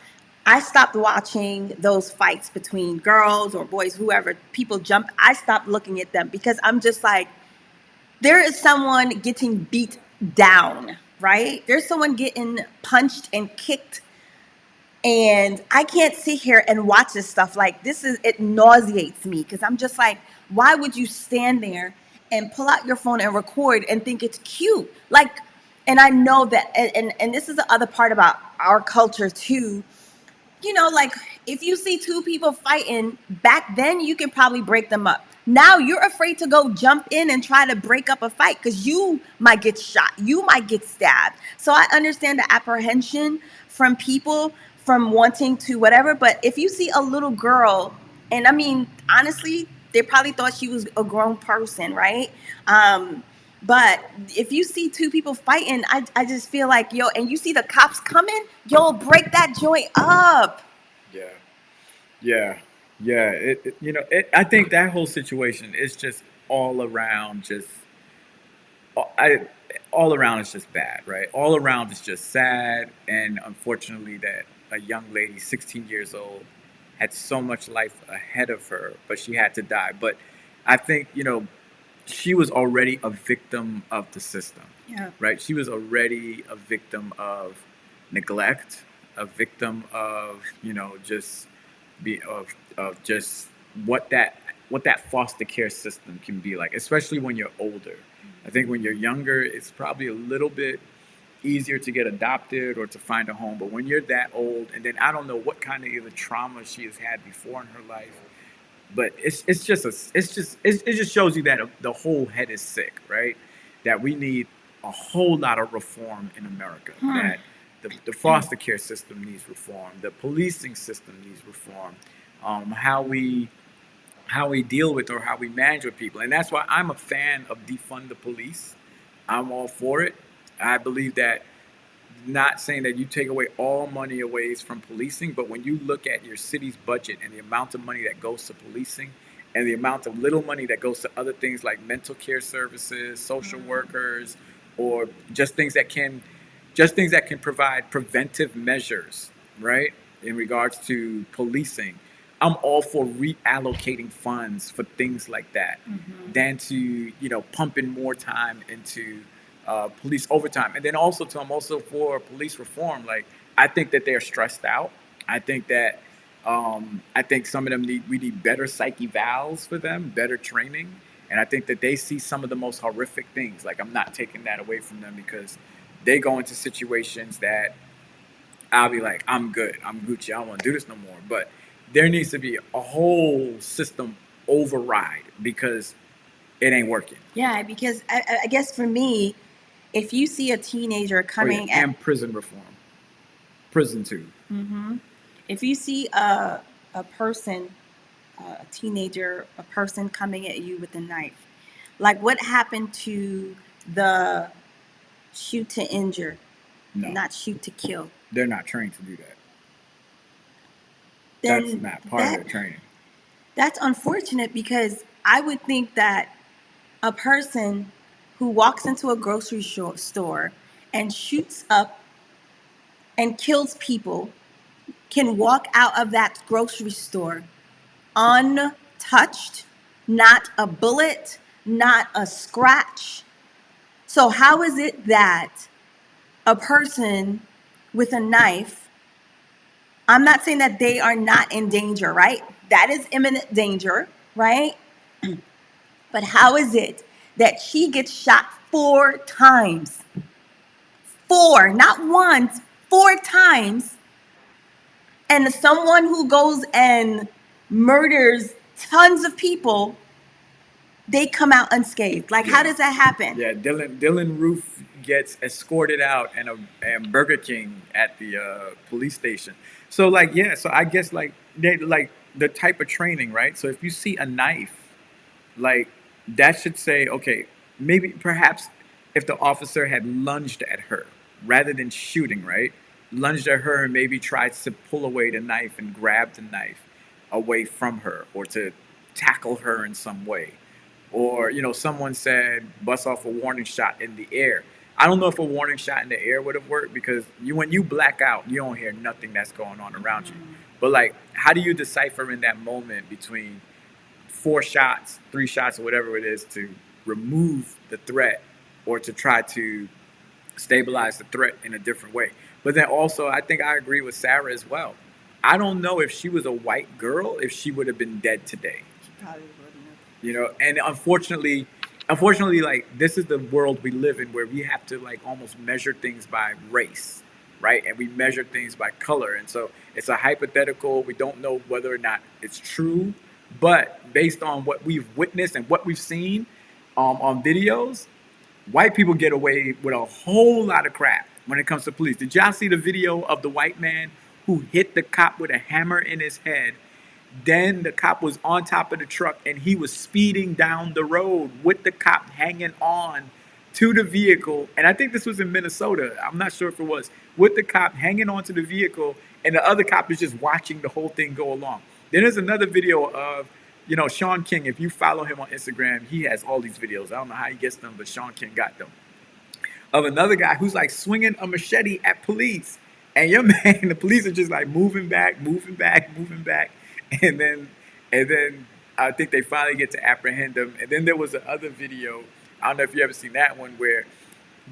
I stopped watching those fights between girls or boys, whoever, people jump. I stopped looking at them because I'm just like, there is someone getting beat down, right? There's someone getting punched and kicked. And I can't sit here and watch this stuff. Like, it nauseates me, because I'm just like, why would you stand there and pull out your phone and record and think it's cute? Like, and I know that, and this is the other part about our culture too. Like, if you see two people fighting, back then you can probably break them up. Now you're afraid to go jump in and try to break up a fight because you might get shot, you might get stabbed. So I understand the apprehension from people from wanting to whatever. But if you see a little girl, and I mean, honestly, they probably thought she was a grown person, right? But if you see two people fighting, I just feel like, yo, and you see the cops coming, yo, break that joint up. Yeah. I think that whole situation is just all around, just I all around it's just bad, right? All around it's just sad, and unfortunately, that a young lady, 16 years old, had so much life ahead of her, but she had to die. But I think she was already a victim of the system, Yeah. right? She was already a victim of neglect, a victim of just be of just what that what that foster care system can be like, especially when you're older. I think when you're younger, it's probably a little bit easier to get adopted or to find a home. But when you're that old, and then I don't know what kind of either trauma she has had before in her life, but it just shows you that the whole head is sick, right? That we need a whole lot of reform in America. That the foster care system needs reform. The policing system needs reform. How we deal with or how we manage with people, and that's why I'm a fan of defund the police. I'm all for it. I believe that, not saying that you take away all money away from policing, but when you look at your city's budget and the amount of money that goes to policing and the amount of little money that goes to other things like mental care services, social workers, or just things that can provide preventive measures, right? In regards to policing, I'm all for reallocating funds for things like that than to pumping more time into police overtime. And then also, too, I'm also for police reform. Like, I think that they're stressed out. I think that I think some of them we need better psyche valves for them, better training. And I think that they see some of the most horrific things. Like, I'm not taking that away from them, because they go into situations that I'll be like, I'm good, I'm Gucci, I don't want to do this no more. But there needs to be a whole system override, because it ain't working. Yeah, because I guess for me, if you see a teenager coming and prison reform, prison too. if you see a person, a teenager, a person coming at you with a knife, like what happened to the shoot to injure, No, not shoot to kill? they're not trained to do that. Then That's not part of their training. That's unfortunate, because I would think that a person who walks into a grocery store and shoots up and kills people can walk out of that grocery store untouched, not a bullet, not a scratch. So, how is it that a person with a knife, I'm not saying that they are not in danger, right? That is imminent danger, right? But how is it that she gets shot 4 times? 4, not once, 4 times. And someone who goes and murders tons of people, they come out unscathed. Like, how does that happen? Yeah, Dylan Roof gets escorted out and Burger King at the police station. So like, yeah, so I guess like they like the type of training, right? So if you see a knife, like, that should say, okay, maybe perhaps if the officer had lunged at her rather than shooting, right? Lunged at her and maybe tried to pull away the knife and grab the knife away from her, or to tackle her in some way. Or, someone said bust off a warning shot in the air. I don't know if a warning shot in the air would have worked, because when you black out, you don't hear nothing that's going on around you. But like, how do you decipher in that moment between 4 shots, 3 shots, or whatever it is, to remove the threat or to try to stabilize the threat in a different way? But then also, I think I agree with Sarah as well. I don't know if she was a white girl, if she would have been dead today. She probably wouldn't And unfortunately, like, this is the world we live in, where we have to like almost measure things by race, right? And we measure things by color. And so it's a hypothetical. We don't know whether or not it's true, but based on what we've witnessed and what we've seen on videos, white people get away with a whole lot of crap when it comes to police. Did y'all see the video of the white man who hit the cop with a hammer in his head? Then the cop was on top of the truck and he was speeding down the road with the cop hanging on to the vehicle. And I think this was in Minnesota. I'm not sure if it was. With the cop hanging onto the vehicle, and the other cop is just watching the whole thing go along. Then there's another video of Sean King, if you follow him on Instagram, he has all these videos. I don't know how he gets them, but Sean King got them. Of another guy who's like swinging a machete at police. And your man, the police are just like moving back, moving back, moving back. And then, and then I think they finally get to apprehend him. And then there was another video. I don't know if you ever seen that one where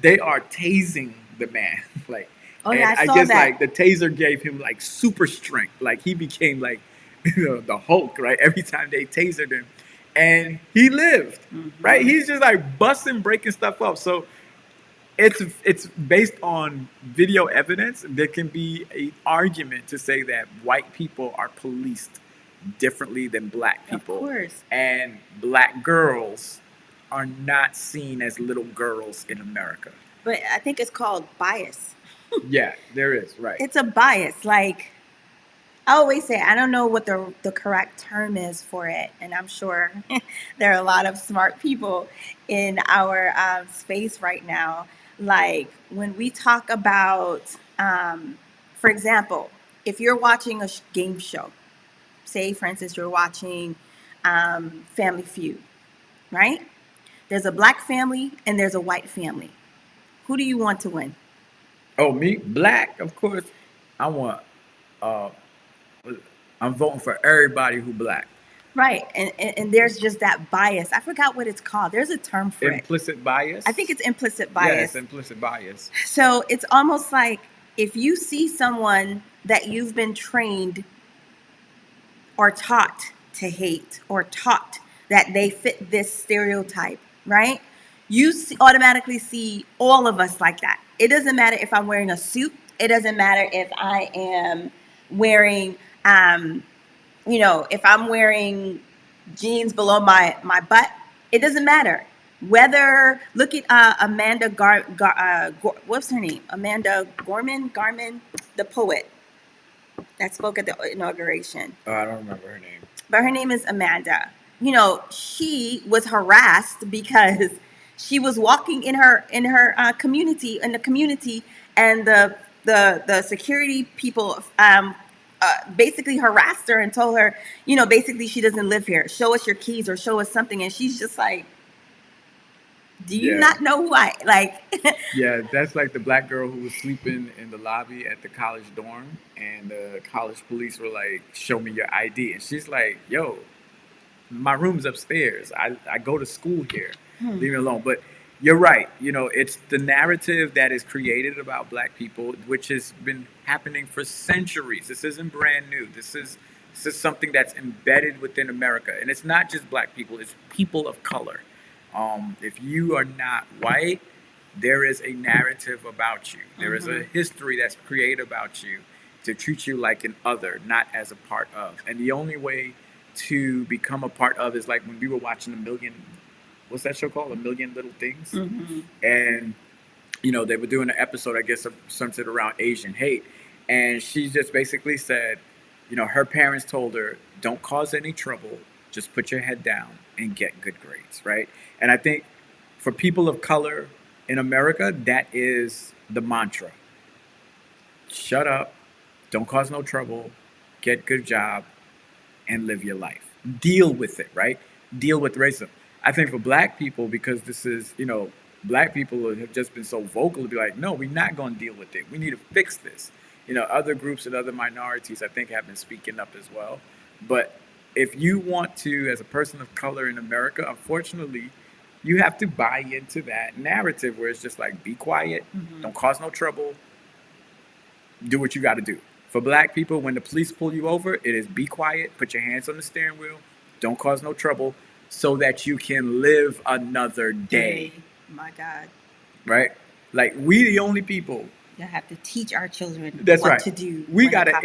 they are tasing the man. Like, Oh and yeah, I I saw guess that. like the taser gave him like super strength. Like he became like the Hulk, right? Every time they tasered him, and he lived, right? He's just like busting, breaking stuff up. So it's based on video evidence. There can be an argument to say that white people are policed differently than black Of people, course. and black girls are not seen as little girls in America. But I think it's called bias. Yeah, there is, right. It's a bias. Like I always say, I don't know what the correct term is for it, and I'm sure there are a lot of smart people in our space right now. Like when we talk about, for example, if you're watching a game show, say for instance you're watching Family Feud, right? There's a black family and there's a white family. Who do you want to win? Oh, me, black, of course. I want. Uh, I'm voting for everybody who black. Right. And there's just that bias. I forgot what it's called. There's a term for it. Implicit bias. I think it's implicit Yeah, bias. it's implicit bias. So it's almost like if you see someone that you've been trained or taught to hate or taught that they fit this stereotype, right? You automatically see all of us like that. It doesn't matter if I'm wearing a suit. It doesn't matter if I am wearing, if I'm wearing jeans below my butt. It doesn't matter. Whether, look at Amanda what's her name? Amanda Garman, the poet that spoke at the inauguration. Oh, I don't remember her name. But her name is Amanda. She was harassed because she was walking in her community, and the security people basically harassed her and told her, basically she doesn't live here. Show us your keys or show us something, and she's just like, do you Yeah. not know who I like? Yeah, that's like the black girl who was sleeping in the lobby at the college dorm, and the college police were like, "Show me your ID," and she's like, "Yo, my room's upstairs. I go to school here. Leave me alone." But you're right. It's the narrative that is created about black people, which has been happening for centuries. This isn't brand new. This is something that's embedded within America, and it's not just black people. It's people of color. If you are not white, there is a narrative about you. There is a history that's created about you to treat you like an other, not as a part of. And the only way to become a part of is like when we were watching what's that show called? A Million Little Things. And, they were doing an episode, I guess, centered around Asian hate. And she just basically said, her parents told her, don't cause any trouble, just put your head down and get good grades, right? And I think for people of color in America, that is the mantra. Shut up, don't cause no trouble, get good job, and live your life. Deal with it, right? Deal with racism. I think for black people, because this is, black people have just been so vocal to be like, no, we're not going to deal with it. We need to fix this. Other groups and other minorities, I think, have been speaking up as well. But if you want to, as a person of color in America, unfortunately, you have to buy into that narrative where it's just like, be quiet, don't cause no trouble, do what you got to do. For black people, when the police pull you over, it is be quiet, put your hands on the steering wheel, don't cause no trouble, so that you can live another day. My God. Right? Like, we the only people that have to teach our children That's what right. to do. We gotta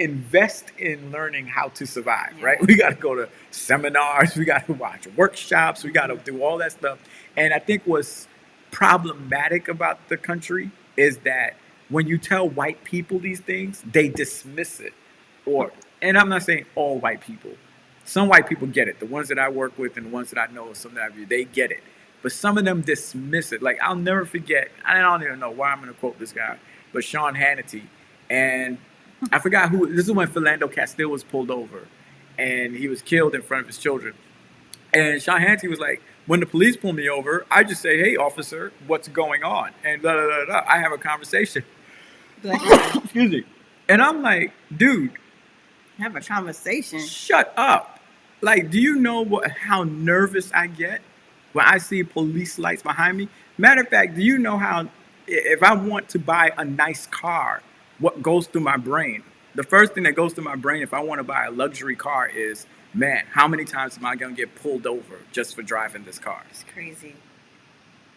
invest in learning how to survive, right? We gotta go to seminars, we gotta watch workshops, we gotta do all that stuff. And I think what's problematic about the country is that when you tell white people these things, they dismiss it. And I'm not saying all white people. Some white people get it. The ones that I work with and the ones that I know, some that I view, they get it. But some of them dismiss it. Like, I'll never forget, I don't even know why I'm going to quote this guy, but Sean Hannity. And I forgot who, this is when Philando Castile was pulled over. and he was killed in front of his children. And Sean Hannity was like, when the police pull me over, I just say, hey, officer, what's going on? And blah, blah, blah, blah. I have a conversation. Excuse me. And I'm like, dude, have a conversation. Shut up. Like, do you know how nervous I get when I see police lights behind me? Matter of fact, do you know how, if I want to buy a nice car, what goes through my brain? The first thing that goes through my brain if I want to buy a luxury car is, man, how many times am I going to get pulled over just for driving this car? It's crazy.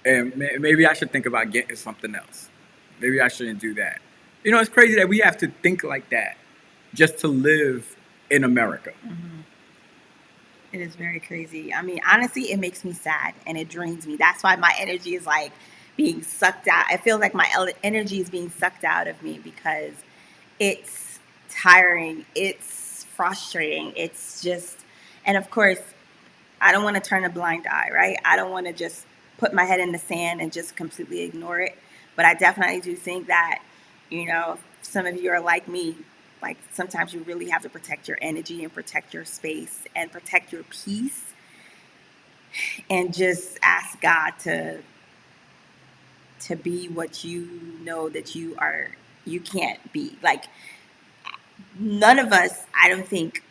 And maybe I should think about getting something else. Maybe I shouldn't do that. You know, it's crazy that we have to think like that just to live in America. Mm-hmm. It is very crazy. I mean, honestly, it makes me sad and it drains me. That's why my energy is like being sucked out. I feel like my energy is being sucked out of me because it's tiring. It's frustrating. It's just, and of course, I don't want to turn a blind eye, right? I don't want to just put my head in the sand and just completely ignore it. But I definitely do think that, you know, some of you are like me. Like sometimes you really have to protect your energy and protect your space and protect your peace and just ask God to be what you know that you can't be. Like none of us, I don't think,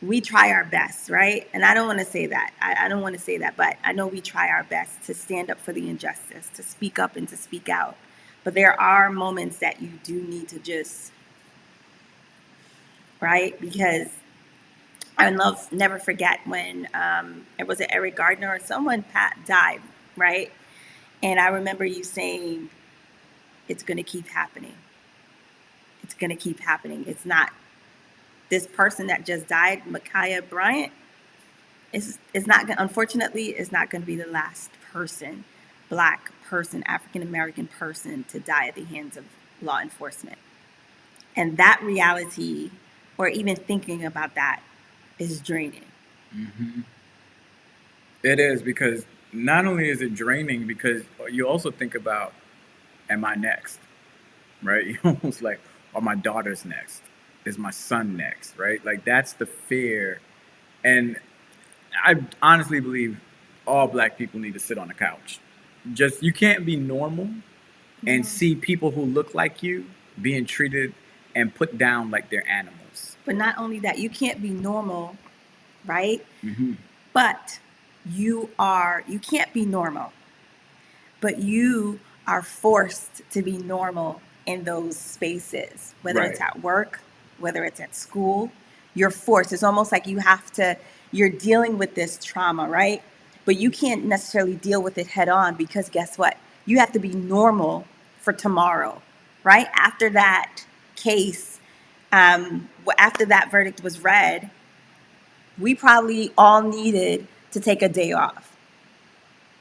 we try our best, right? And I don't want to say that. I don't want to say that, but I know we try our best to stand up for the injustice, to speak up and to speak out. But there are moments that you do need to just, right? Because I never forget when it was Eric Gardner or someone died, right? And I remember you saying, it's going to keep happening. It's going to keep happening. It's not this person that just died, Ma'Khia Bryant, is not, unfortunately, is not going to be the last person, Black person, African American person to die at the hands of law enforcement. And that reality, or even thinking about that, is draining. Mm-hmm. It is, because not only is it draining, because you also think about, am I next? Right? You almost like, are my daughters next? Is my son next? Right? Like that's the fear. And I honestly believe all Black people need to sit on the couch. Just, you can't be normal and see people who look like you being treated and put down like they're animals. But not only that, you can't be normal, right? Mm-hmm. But you can't be normal, but you are forced to be normal in those spaces, whether Right. it's at work, whether it's at school. You're forced. It's almost like you're dealing with this trauma, right? But you can't necessarily deal with it head on because guess what? You have to be normal for tomorrow, right? After that case, after that verdict was read, we probably all needed to take a day off.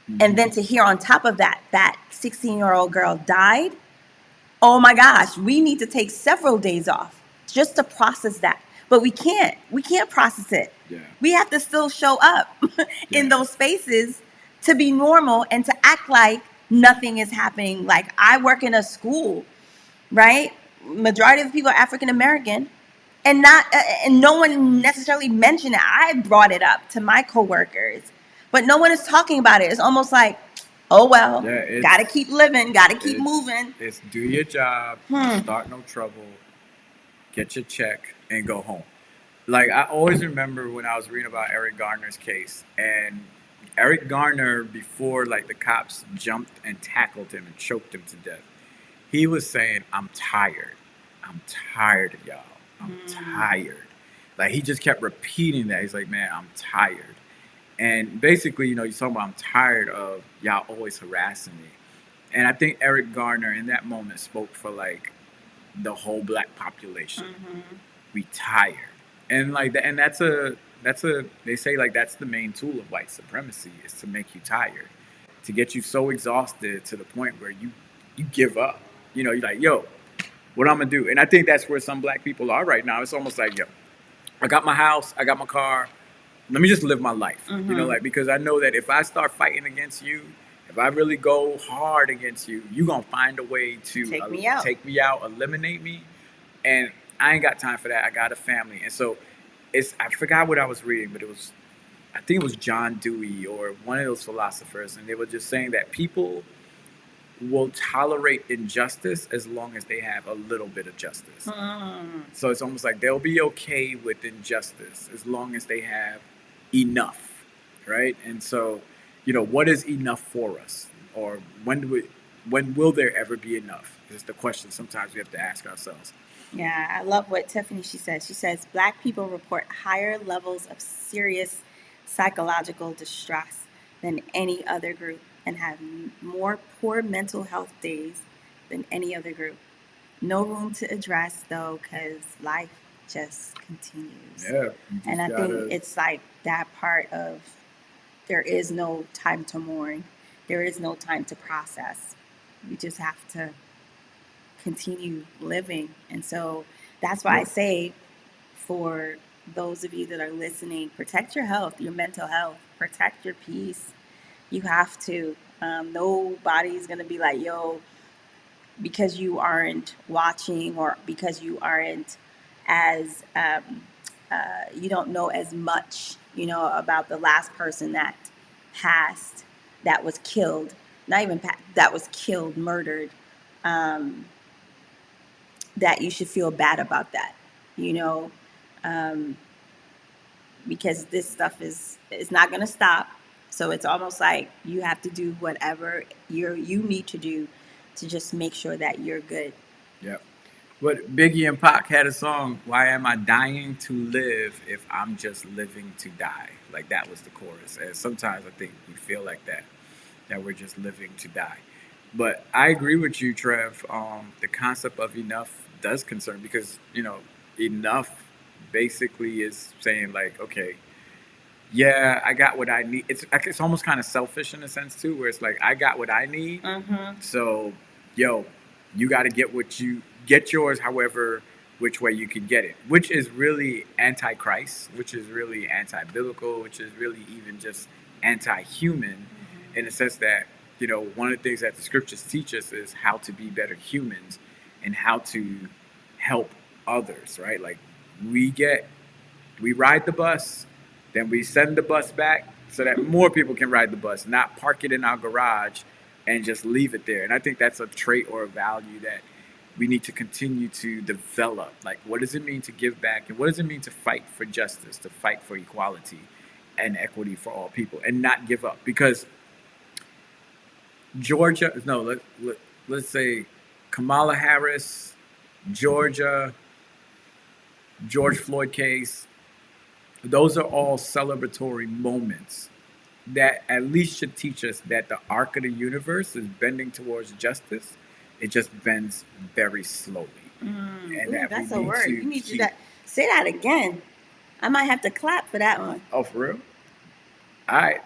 Mm-hmm. And then to hear on top of that 16-year-old girl died, oh my gosh, we need to take several days off just to process that. But we can't process it. Yeah. We have to still show up in those spaces to be normal and to act like nothing is happening. Like I work in a school, right? Majority of the people are African American, and no one necessarily mentioned it. I brought it up to my coworkers, but no one is talking about it. It's almost like, oh well, gotta keep living, gotta keep moving. It's do your job, start no trouble, get your check, and go home. Like I always remember when I was reading about Eric Garner's case, and Eric Garner, before like the cops jumped and tackled him and choked him to death, he was saying, I'm tired of y'all. I'm tired. Like he just kept repeating that. He's like, man, I'm tired. And basically, you know, he's talking about, I'm tired of y'all always harassing me. And I think Eric Garner in that moment spoke for like the whole Black population. Mm-hmm. We tired. And like that, and that's a they say like that's the main tool of white supremacy, is to make you tired, to get you so exhausted to the point where you give up. You know, you're like, yo, what I'm gonna do? And I think that's where some Black people are right now. It's almost like, yo, I got my house, I got my car, let me just live my life. Mm-hmm. You know, like, because I know that if I start fighting against you, if I really go hard against you, you're gonna find a way to take me out, eliminate me. And I ain't got time for that. I got a family. And so I forgot what I was reading, but I think it was John Dewey or one of those philosophers, and they were just saying that people will tolerate injustice as long as they have a little bit of justice. So it's almost like they'll be okay with injustice as long as they have enough, right? And so, what is enough for us, or when will there ever be enough? Is the question sometimes we have to ask ourselves. Yeah, I love what Tiffany she says. She says Black people report higher levels of serious psychological distress than any other group and have more poor mental health days than any other group. No room to address though, because life just continues. Yeah, you just And I think gotta. it's like that part of there is no time to mourn, there is no time to process. You just have to continue living. And so that's why I Yep. say for those of you that are listening, protect your health, your mental health, protect your peace. You have to. Nobody's going to be like, yo, because you aren't watching or because you aren't as, you don't know as much, about the last person that passed, that was killed, not even that was killed, murdered. Um, that you should feel bad about that, you know, um, because this stuff is not going to stop. So it's almost like you have to do whatever you need to do to just make sure that you're good. Yep. But Biggie and Pac had a song, "Why Am I Dying to Live If I'm Just Living to Die?" Like that was the chorus. And sometimes I think we feel like that we're just living to die. But I agree with you, Trev. The concept of enough does concern because enough basically is saying like, okay, yeah, I got what I need. It's almost kind of selfish in a sense too, where it's like I got what I need, so yo, you got to get yours, however which way you can get it, which is really anti-Christ, which is really anti-biblical, which is really even just anti-human, in the sense that one of the things that the scriptures teach us is how to be better humans and how to help others, right? Like we get we ride the bus, then we send the bus back so that more people can ride the bus, not park it in our garage and just leave it there. And I think that's a trait or a value that we need to continue to develop. Like, what does it mean to give back? And what does it mean to fight for justice, to fight for equality and equity for all people and not give up? Because Georgia, no, let's say Kamala Harris, Georgia, George Floyd case, those are all celebratory moments that at least should teach us that the arc of the universe is bending towards justice. It just bends very slowly. And Ooh, that that's we a need word. to You need to keep. say that again. I might have to clap for that one. Oh, for real? All right.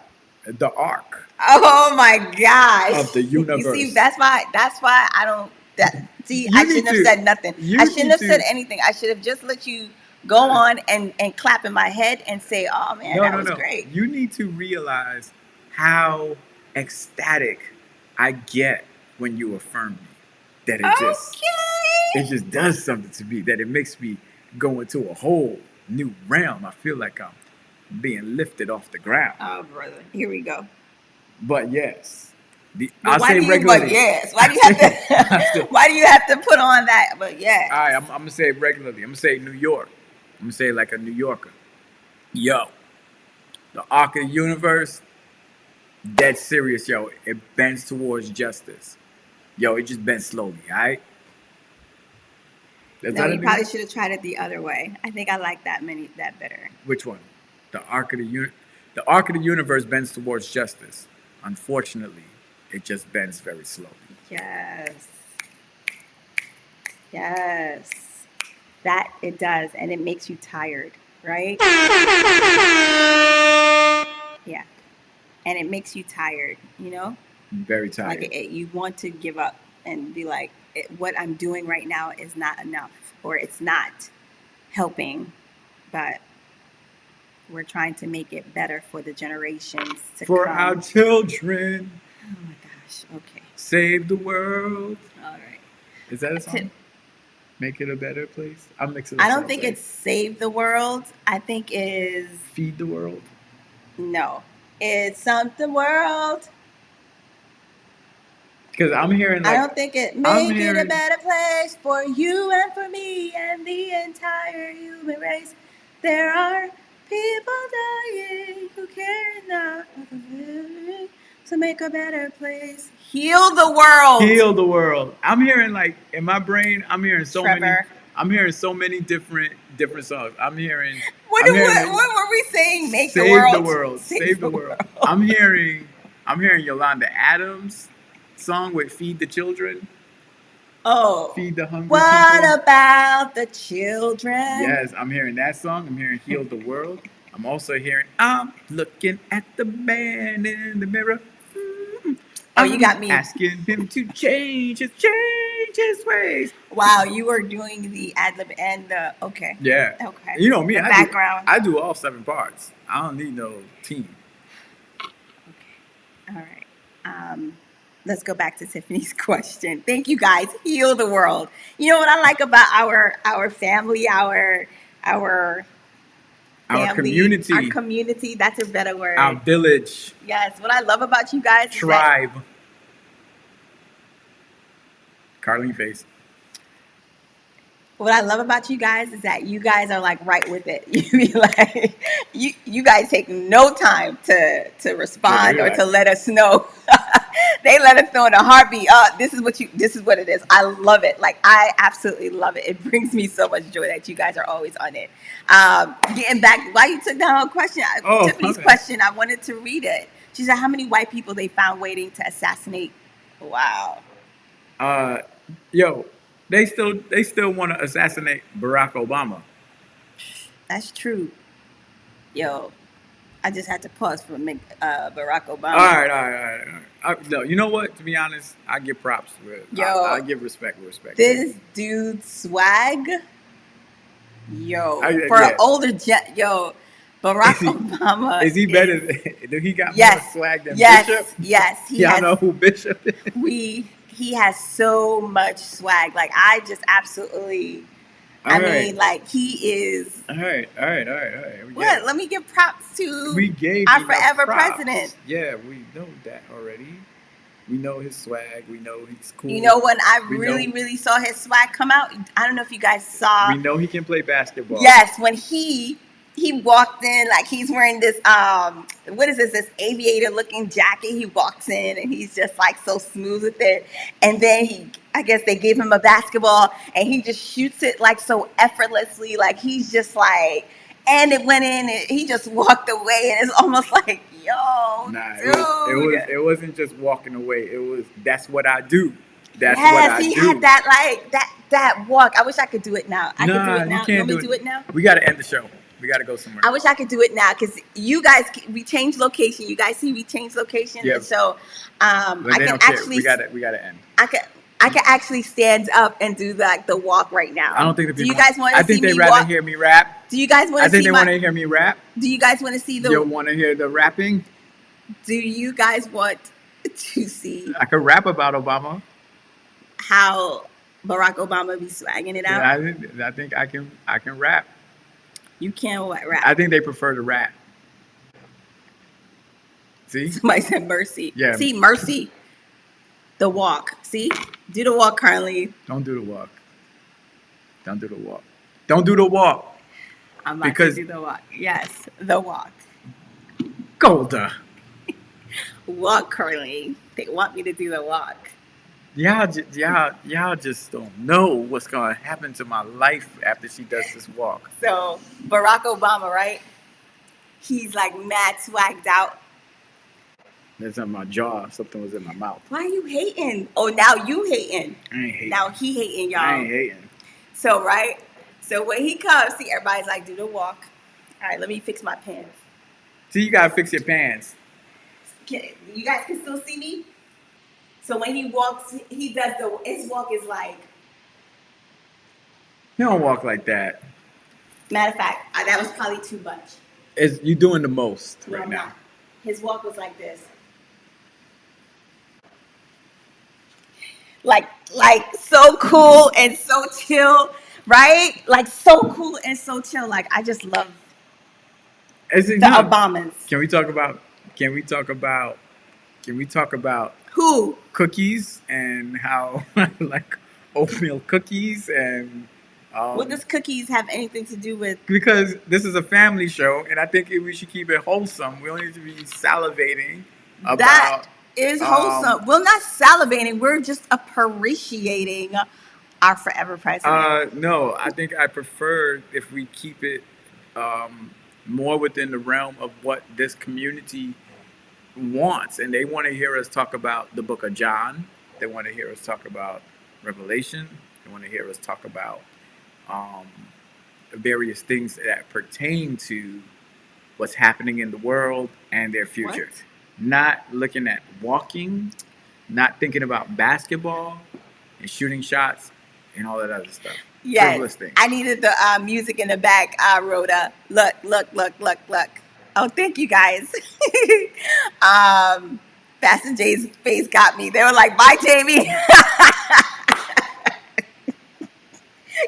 The arc Oh my gosh! of the You see, universe. that's why I don't. See, I You shouldn't need have to. said nothing. You I shouldn't need have said to. anything. I should have just let you go on and clap in my head and say, "Oh man, No, that no, was no. great." You need to realize how ecstatic I get when you affirm me. That it Okay. just does something to me. That it makes me go into a whole new realm. I feel like I'm being lifted off the ground. Oh brother, here we go. But yes, But I'll why say do you? But regularly. yes, why do you have to? Why do you have to put on that? But yes. All right, I'm gonna say it regularly. I'm gonna say New York. I'm gonna say it like a New Yorker. Yo, the arc of the universe, dead serious, yo. It bends towards justice. Yo, it just bends slowly, all right? Is No, that a you New probably York? should have tried it the other way. I think I like that better. Which one? The arc of the arc of the universe bends towards justice. Unfortunately, it just bends very slowly. Yes. Yes. That it does, and it makes you tired, right? Yeah. And it makes you tired, I'm very Like tired. you want to give up and be like, what I'm doing right now is not enough, or it's not helping, but we're trying to make it better for the generations to For our come. children, Oh my. Okay. save the world. All right. Is that a song? Make it a better place. I'm mixing I us don't up. think Right? it's save the world. I think is Feed the world. no. It's something world. Because I'm hearing I like don't think it I'm make it a hearing better place for you and for me and the entire human race. There are people dying who care enough to make a better place. Heal the world. heal the world. I'm hearing like in my brain, I'm hearing so many. Trevor. I'm hearing so many different songs. I'm hearing. What, I'm hearing what were we saying? Make the save world. the world. Save the world. I'm hearing Yolanda Adams song with Feed the Children. Oh. Feed the hungry What people. about the children? Yes, I'm hearing that song. I'm hearing Heal the World. I'm also hearing I'm looking at the man in the mirror. Oh, you got me. Asking him to change his ways. Wow, you were doing the ad lib and the okay. Yeah. Okay. You know me, The background. I do all 7 parts. I don't need no team. Okay. All right. Let's go back to Tiffany's question. Thank you guys. Heal the world. You know what I like about our family, our family, community. our community. That's a better word. Our village. Yes. What I love about you guys. Tribe. Carlene face. What I love about you guys is that you guys are like right with it. You be like, you guys take no time to respond Yeah, or like, to let us know. They let us know in a heartbeat. This is what it is. I love it. Like I absolutely love it. It brings me so much joy that you guys are always on it. Getting back, why you took that whole question? Tiffany's question. I wanted to read it. She said, "How many white people they found waiting to assassinate?" Wow. Yo. They still want to assassinate Barack Obama. That's true. Yo, I just had to pause for Barack Obama. All right. No, you know what? To be honest, I give props. Yo, I give respect. This dude's swag. Yo, for an older yo, Barack Obama. Is he better? He got more swag than Bishop? Yes, Y'all know who Bishop is? He has so much swag. Like I just absolutely. I mean, like he is. All right. What? Let me give props to we gave our forever props. president. Yeah, we know that already. We know his swag. We know he's cool. You know, when I really saw his swag come out, I don't know if you guys saw. We know he can play basketball. Yes, when he walked in, like he's wearing this what is this aviator looking jacket. He walks in and he's just like so smooth with it, and then I guess they gave him a basketball and he just shoots it like so effortlessly, like he's just like, and it went in and he just walked away, and it's almost like, yo, nah, dude. It wasn't just walking away. It was, that's what I do. That's yes, what I he do. had that like that walk. I wish I could do it now. I could do it now. You can't do it now? We got to end the show. We got to go somewhere. I wish I could do it now because you guys, we changed location. You guys see we changed location, yeah. And so I can actually. We got to end. I can actually stand up and do the walk right now. I don't think the people. Do you guys want to see me walk? I think they'd rather hear me rap. Do you guys want to see? I think they want to hear me rap. Do you guys want to see the? You want to hear the rapping? Do you guys want to see? I could rap about Obama. How Barack Obama be swagging it out? Yeah, I think I can rap. You can't rap. I think they prefer to rap. See? Somebody said Mercy. Yeah. See, Mercy. The walk. See? Do the walk, Carlene. Don't do the walk. Don't do the walk. Don't do the walk. I'm about to do the walk. Yes, the walk. Golda. Walk, Carlene. They want me to do the walk. Y'all just don't know what's going to happen to my life after she does this walk. So, Barack Obama, right? He's like mad swagged out. It's in my jaw. Something was in my mouth. Why are you hating? Oh, now you hating. I ain't hating. Now he hating, y'all. I ain't hating. So, right? So, when he comes, see, everybody's like, do the walk. All right, let me fix my pants. See, you got to fix your pants. You guys can still see me? So when he walks, his walk is like. He don't walk like that. Matter of fact, that was probably too much. You doing the most right now. Not. His walk was like this. Like like so cool and so chill, right? Like so cool and so chill. Like I just love It's the enough. Obamas. Can we talk about? Can we talk about? Can we talk about Who? cookies and how like oatmeal cookies and What um, does cookies have anything to do with because this is a family show and I think we should keep it wholesome. We don't need to be salivating that? about Is um, wholesome. We're not salivating. We're just appreciating our forever president. no, I think I prefer if we keep it um, more within the realm of what this community wants, and they want to hear us talk about the Book of John. They want to hear us talk about Revelation. They want to hear us talk about um, various things that pertain to what's happening in the world and their What? future. Not looking at walking, not thinking about basketball and shooting shots and all that other stuff. Yes, Frivolous things. I needed the music in the back, Rhoda. Look, look, look, look, look. Oh, thank you guys. Fast and Jay's face got me. They were like, bye, Jamie.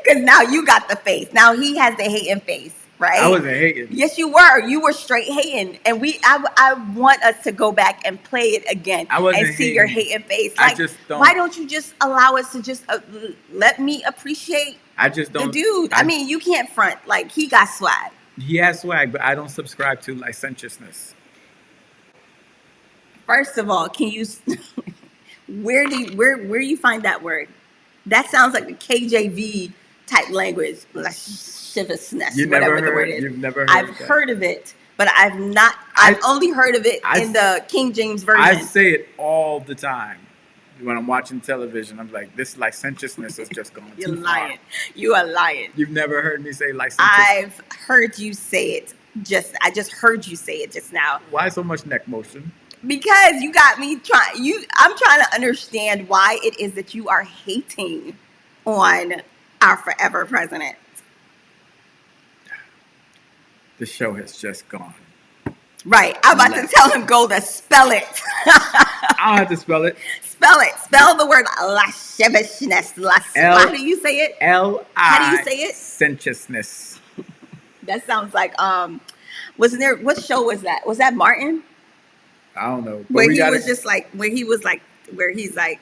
Because now you got the face. Now he has the hating face, I right? wasn't hating. Yes, you were. You were straight hating, and I want us to go back and play it again I and wasn't see your hating. hating face. I Like, just don't. why don't you just allow us to just let me appreciate I just the don't. dude? I mean, you can't front. Like, he got swag. He has swag, but I don't subscribe to licentiousness. First of all, can you? Where you find that word? That sounds like the KJV type language, lasciviousness, You never whatever the word heard. is. You've never heard I've that. heard of it, but I've not. I've I only heard of it I in the King James I version. say it all the time when I'm watching television. I'm like, this licentiousness is just going You're too far. lying. You are lying. You've never heard me say licentious. I've heard you say it. I just heard you say it just now. Why so much neck motion? Because you got me trying. I'm trying to understand why it is that you are hating on our forever president. The show has just gone. Right. I'm about to tell him go to spell it. I don't have to spell it. Spell it. Spell the word lasciviousness. How do you say it? L-I. How do you say it? Licentiousness. That sounds like wasn't there, what show was that? Was that Martin? I don't know. But Where we he gotta, was just like where he's like,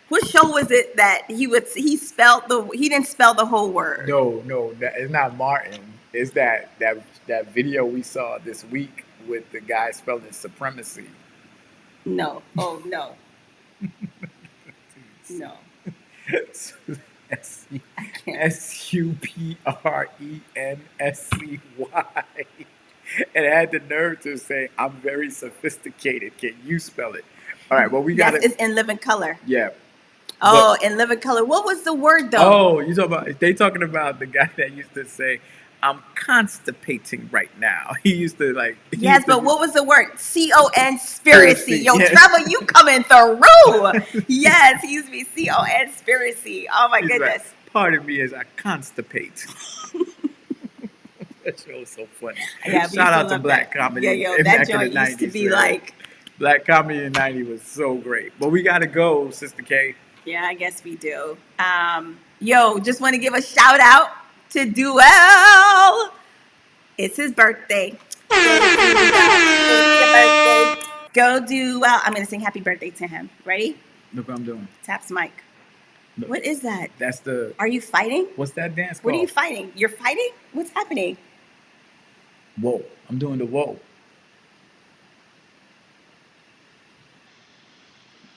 what show was it that he didn't spell the whole word? No, it's not Martin. It's that video we saw this week with the guy spelling supremacy. No. Oh no. No. Suprency. And it had the nerve to say, I'm very sophisticated. Can you spell it? All right, well, we got Yes, it. it's in living color. Yeah. Oh, in living color. What was the word though? Oh, you talking about the guy that used to say, I'm constipating right now. He used to like. Yes, but what was the word? conspiracy. Yo, yes. Trevor, you coming through. Yes, he used to be conspiracy. Oh my He's goodness. like, pardon me as I constipate. That show was so funny. Yeah, Shout out to Black Comedy. Yeah, yo, back that in the joint used to 90s, be man. like, Black Comedy in the 90s was so great. But we got to go, Sister K. yeah, I guess we do. Yo, just want to give a shout out to Duell. It's his birthday. It's your birthday. Go do well. I'm gonna sing happy birthday to him. Ready? Look what I'm doing. Taps mic. Look. What is that? That's the. Are you fighting? What's that dance called? What are you fighting? You're fighting? What's happening? Whoa. I'm doing the whoa.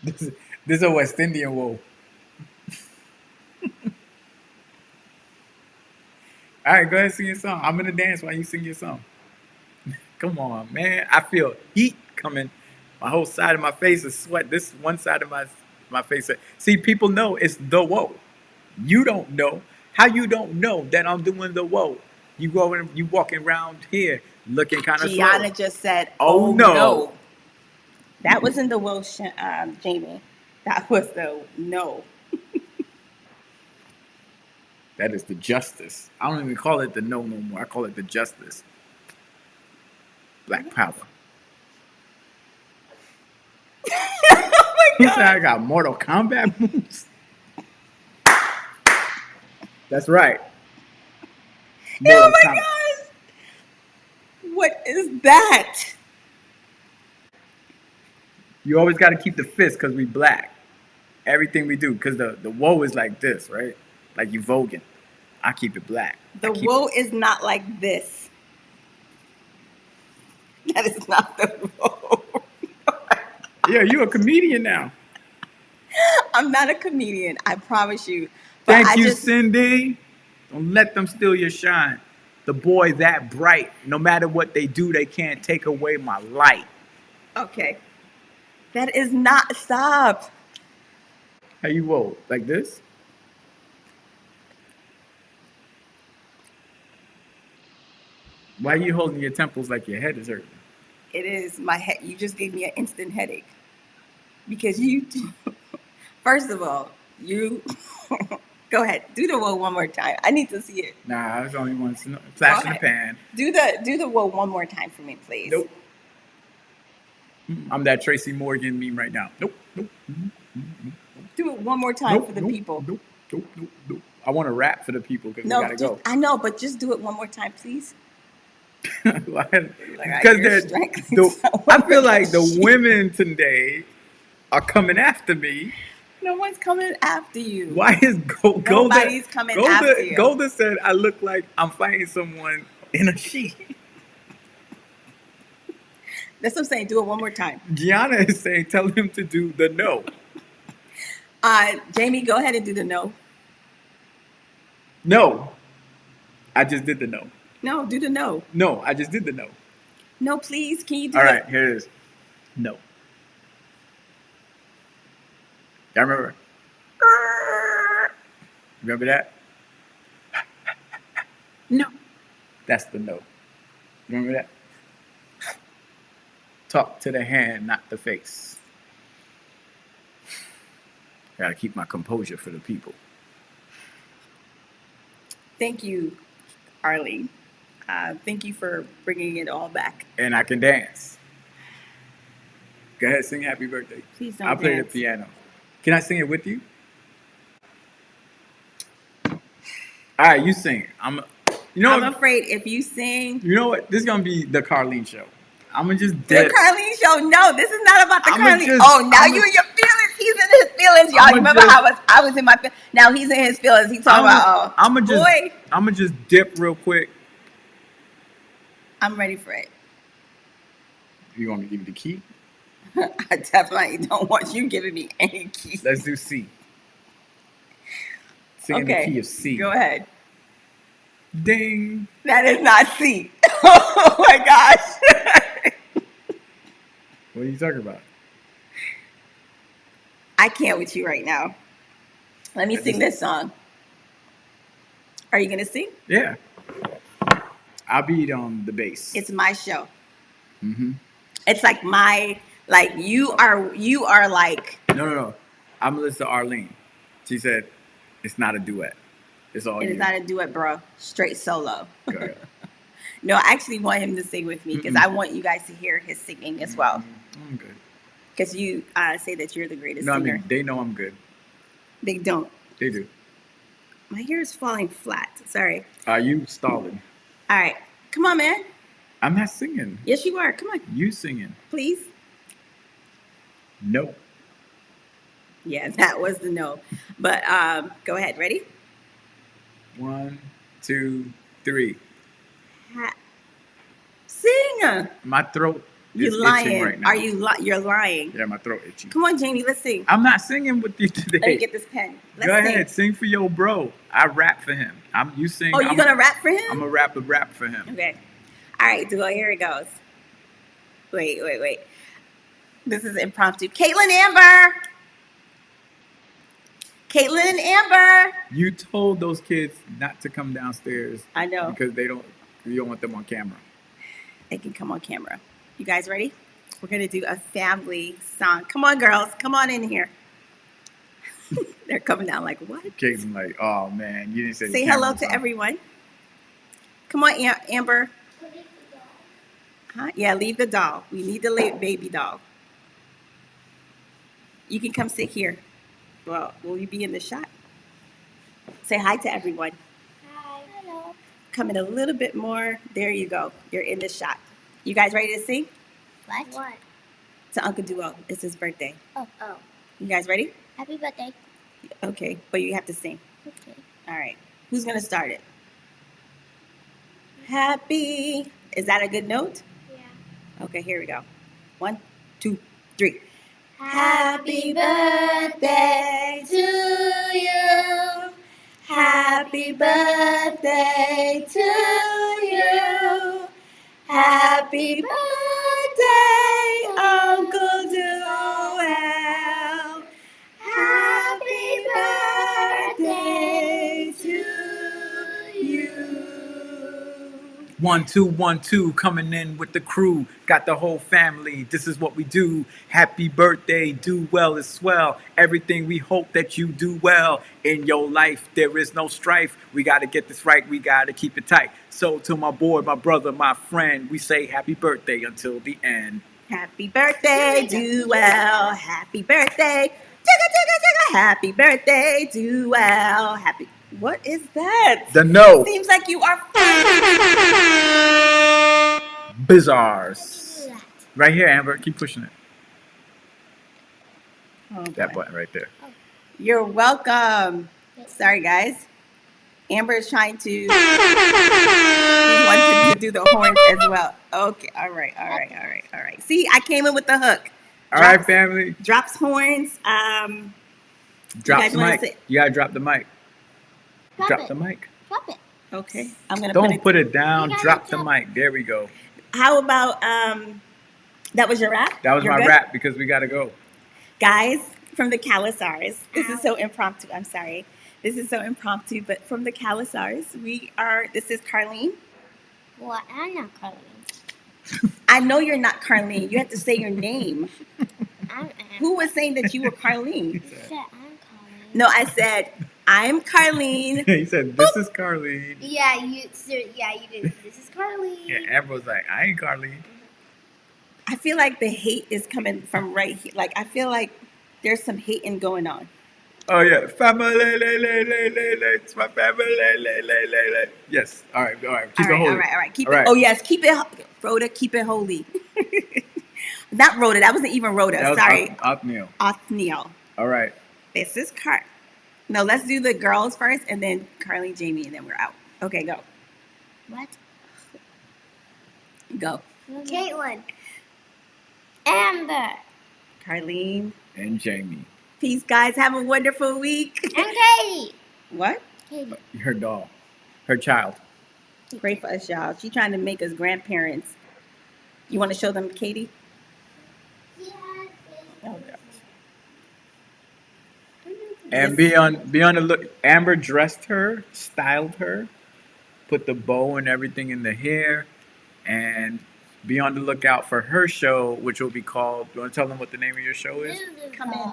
This is a West Indian whoa. All right, go ahead and sing your song. I'm gonna dance while you sing your song. Come on, man. I feel heat coming. My whole side of my face is sweat. This one side of my face. See, people know it's the whoa. You don't know. How you don't know that I'm doing the whoa? You walking around here looking kind of slow. Gianna just said, Oh, no. That wasn't the whoa, Jamie. That was the no. That is the justice. I don't even call it the no more. I call it the justice. Black power. Oh my He said I got Mortal Kombat moves. That's right. Oh Mortal my Kombat. gosh. What is that? You always got to keep the fist because we black. Everything we do, because the woe is like this, right? Like you voguing. I keep it black. The woe is not like this. That is not the woe. Yeah, you a comedian now. I'm not a comedian, I promise you. But Thank I you, just Cindy. Don't let them steal your shine. The boy that bright. No matter what they do, they can't take away my light. okay. That is not stop. How you roll? Like this? Why are you holding your temples like your head is hurting? It is my head. You just gave me an instant headache because you. First of all, you go ahead. Do the woe one more time. I need to see it. Nah, I was only one flash in the pan. Do the woe one more time for me, please. Nope. I'm that Tracy Morgan meme right now. Nope. Nope. Do it one more time Nope. for the Nope. people. Nope. Nope. Nope. Nope. I want to rap for the people because No, we gotta just, go. I know, but just do it one more time, please. Because I feel like the women today are coming after me. No one's coming after you. Why is Golda? Nobody's coming after you. Golda said I look like I'm fighting someone in a sheet. That's what I'm saying. Do it one more time. Gianna is saying tell him to do the no. Jamie, go ahead and do the no. No. I just did the no. No, do the no. No, I just did the no. No, please. Can you do All it? right, here it is. No. Y'all remember? Remember that? No. That's the no. Remember that? Talk to the hand, not the face. Gotta keep my composure for the people. Thank you, Carlene. Thank you for bringing it all back. And I can dance. Go ahead, sing happy birthday. Please don't I'll play the dance. piano. Can I sing it with you? All right, you sing it. I'm afraid if you sing. You know what? This is gonna be the Carlene show. I'm gonna just The Carlene show. No, this is not about the Carlene. Now you in your feelings. He's in his feelings, y'all. You remember how I was in my feelings? Now he's in his feelings. He talking about I'm gonna just dip real quick. I'm ready for it. You want me to give you the key? I definitely don't want you giving me any keys. Let's do C. Sing the key of C. Go ahead. Ding. That is not C. Oh my gosh. What are you talking about? I can't with you right now. Let me sing this song. Are you gonna sing? Yeah. I'll be on the bass. It's my show. Mm-hmm. It's like you are like. No. I'm gonna listen to Arlene. She said it's not a duet. It's all you. It's not a duet, bro. Straight solo. Go ahead. No, I actually want him to sing with me because I want you guys to hear his singing as well. I'm good. Because you say that you're the greatest singer. I mean, they know I'm good. They don't. They do. My hair is falling flat. Sorry. Are you stalling? All right. Come on, man. I'm not singing. Yes, you are. Come on. You singing. Please. No. Yeah, that was the no. But go ahead. Ready? 1, 2, 3. Sing. My throat is lying. itching right now. Are you you're lying? Yeah, my throat itching. Come on, Jamie, let's sing. I'm not singing with you today. Let me get this pen. Go ahead, sing for your bro. I rap for him. You sing. Oh, you gonna rap for him? I'm gonna rap for him. Okay. All right, here it goes. Wait. This is impromptu. Caitlin Amber. You told those kids not to come downstairs. I know. Because you don't want them on camera. They can come on camera. You guys ready? We're going to do a family song. Come on, girls. Come on in here. They're coming down like, what? Caitlin like, oh, man. You didn't say hello to everyone. Come on, Amber. Huh? Yeah, leave the doll. We need the baby doll. You can come sit here. Well, will you be in the shot? Say hi to everyone. Hi. Hello. Come in a little bit more. There you go. You're in the shot. You guys ready to sing? What? To Uncle Duo. It's his birthday. Oh. You guys ready? Happy birthday. Okay, but you have to sing. Okay. All right. Who's going to start it? Happy. Is that a good note? Yeah. Okay, here we go. 1, 2, 3. Happy birthday to you. Happy birthday to you. Happy birthday, Uncle Duel. Happy birthday to you. 1 2 1 2 coming in with the crew. Got the whole family. This is what we do. Happy birthday. Do well as swell. Everything we hope that you do well in your life. There is no strife. We got to get this right. We got to keep it tight. So to my boy, my brother, my friend, we say happy birthday until the end. Happy birthday, do well. Happy birthday. Chugga, chugga, chugga. Happy birthday, do well. Happy. What is that? The no. Seems like you are. Bizarres. Right here, Amber. Keep pushing it. Oh, That boy. button right there. You're welcome. Sorry, guys. Amber is trying to. He wanted to do the horns as well. Okay. All right. See, I came in with the hook. All right, family. Drops horns. Drop guys the wanna mic. say- You gotta drop the mic. Drop the mic. Drop it. Okay. I'm gonna Don't put it down. You gotta Drop the drop- mic. There we go. How about that was your rap? That was You're my good? rap because we gotta go. Guys from the Calasars. This is so impromptu. I'm sorry. This is so impromptu, but from the Calasars, this is Carlene. Well, I'm not Carlene. I know you're not Carlene. You have to say your name. I'm Who was saying that you were Carlene? You said I'm Carlene. No, I said, I'm Carlene. He said, "This is Carlene." Yeah, you did. This is Carlene. Yeah, Amber was like, "I ain't Carlene." I feel like the hate is coming from right here. Like, I feel like there's some hating going on. Oh yeah, family, it's my family, Yes. All right. Keep it holy. All right. Keep All it. right. Oh yes, keep it, Rhoda. Keep it holy. Not Rhoda. That wasn't even Rhoda. That was Sorry, Othniel. Othniel. All right. This is No, let's do the girls first, and then Carlene, Jamie, and then we're out. Okay, go. What? Go. Caitlin. Amber. Carlene. And Jamie, Peace, guys. Have a wonderful week. And Katie. What? Katie. her doll, her child. Pray for us, y'all. She's trying to make us grandparents. You want to show them Katie? Oh, God. And be on the look. Amber dressed her, styled her, put the bow and everything in the hair, and be on the lookout for her show, which will be called. You want to tell them what the name of your show is? Come in.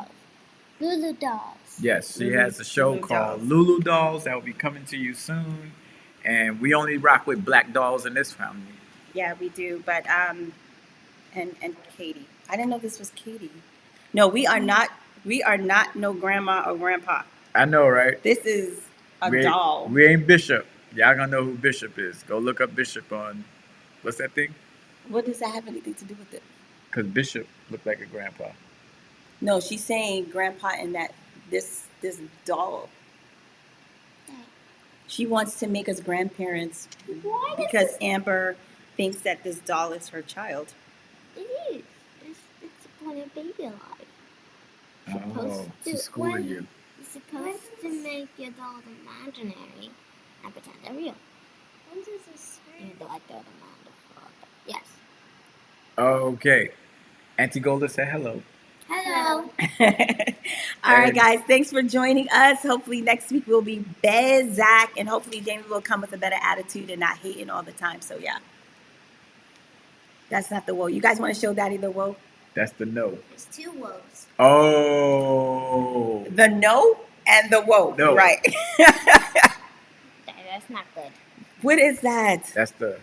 Lulu Dolls. Yes, she has a show Lulu called Dolls. Lulu Dolls that will be coming to you soon. And we only rock with black dolls in this family. Yeah, we do. But and Katie. I didn't know this was Katie. No, we are not. We are not no grandma or grandpa. I know, right? This is a we doll. We ain't Bishop. Y'all gonna know who Bishop is. Go look up Bishop on what's that thing? What does that have anything to do with it? Because Bishop looked like a grandpa. No, she's saying grandpa and that this doll. She wants to make us grandparents because Amber thinks that this doll is her child. It is. It's when a baby alive. Oh, she's schooling you. You're supposed to make your dolls imaginary and pretend they're real. When does this start? Like they're the mom. Yes. Okay. Auntie Golda said hello. Hello. All right, guys. Thanks for joining us. Hopefully next week we'll be Zach, and hopefully Jamie will come with a better attitude and not hating all the time. So yeah, that's not the woe. You guys want to show Daddy the woe? That's the no. There's two woes. Oh. The no and the woe. No. Right. That's not good. What is that? That's the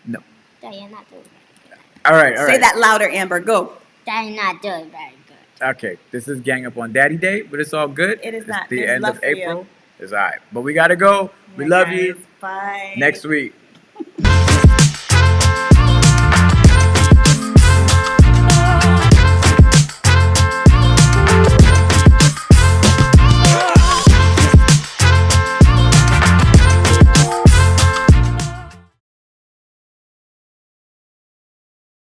no. You're not doing very good. All right. Say that louder, Amber. Go. You're not doing very good. Okay, this is Gang Up on Daddy Day, but it's all good. It is It's not. the There's end love of for you. April. It's all right. But we got to go. We Yeah, love guys, you. bye. Next week.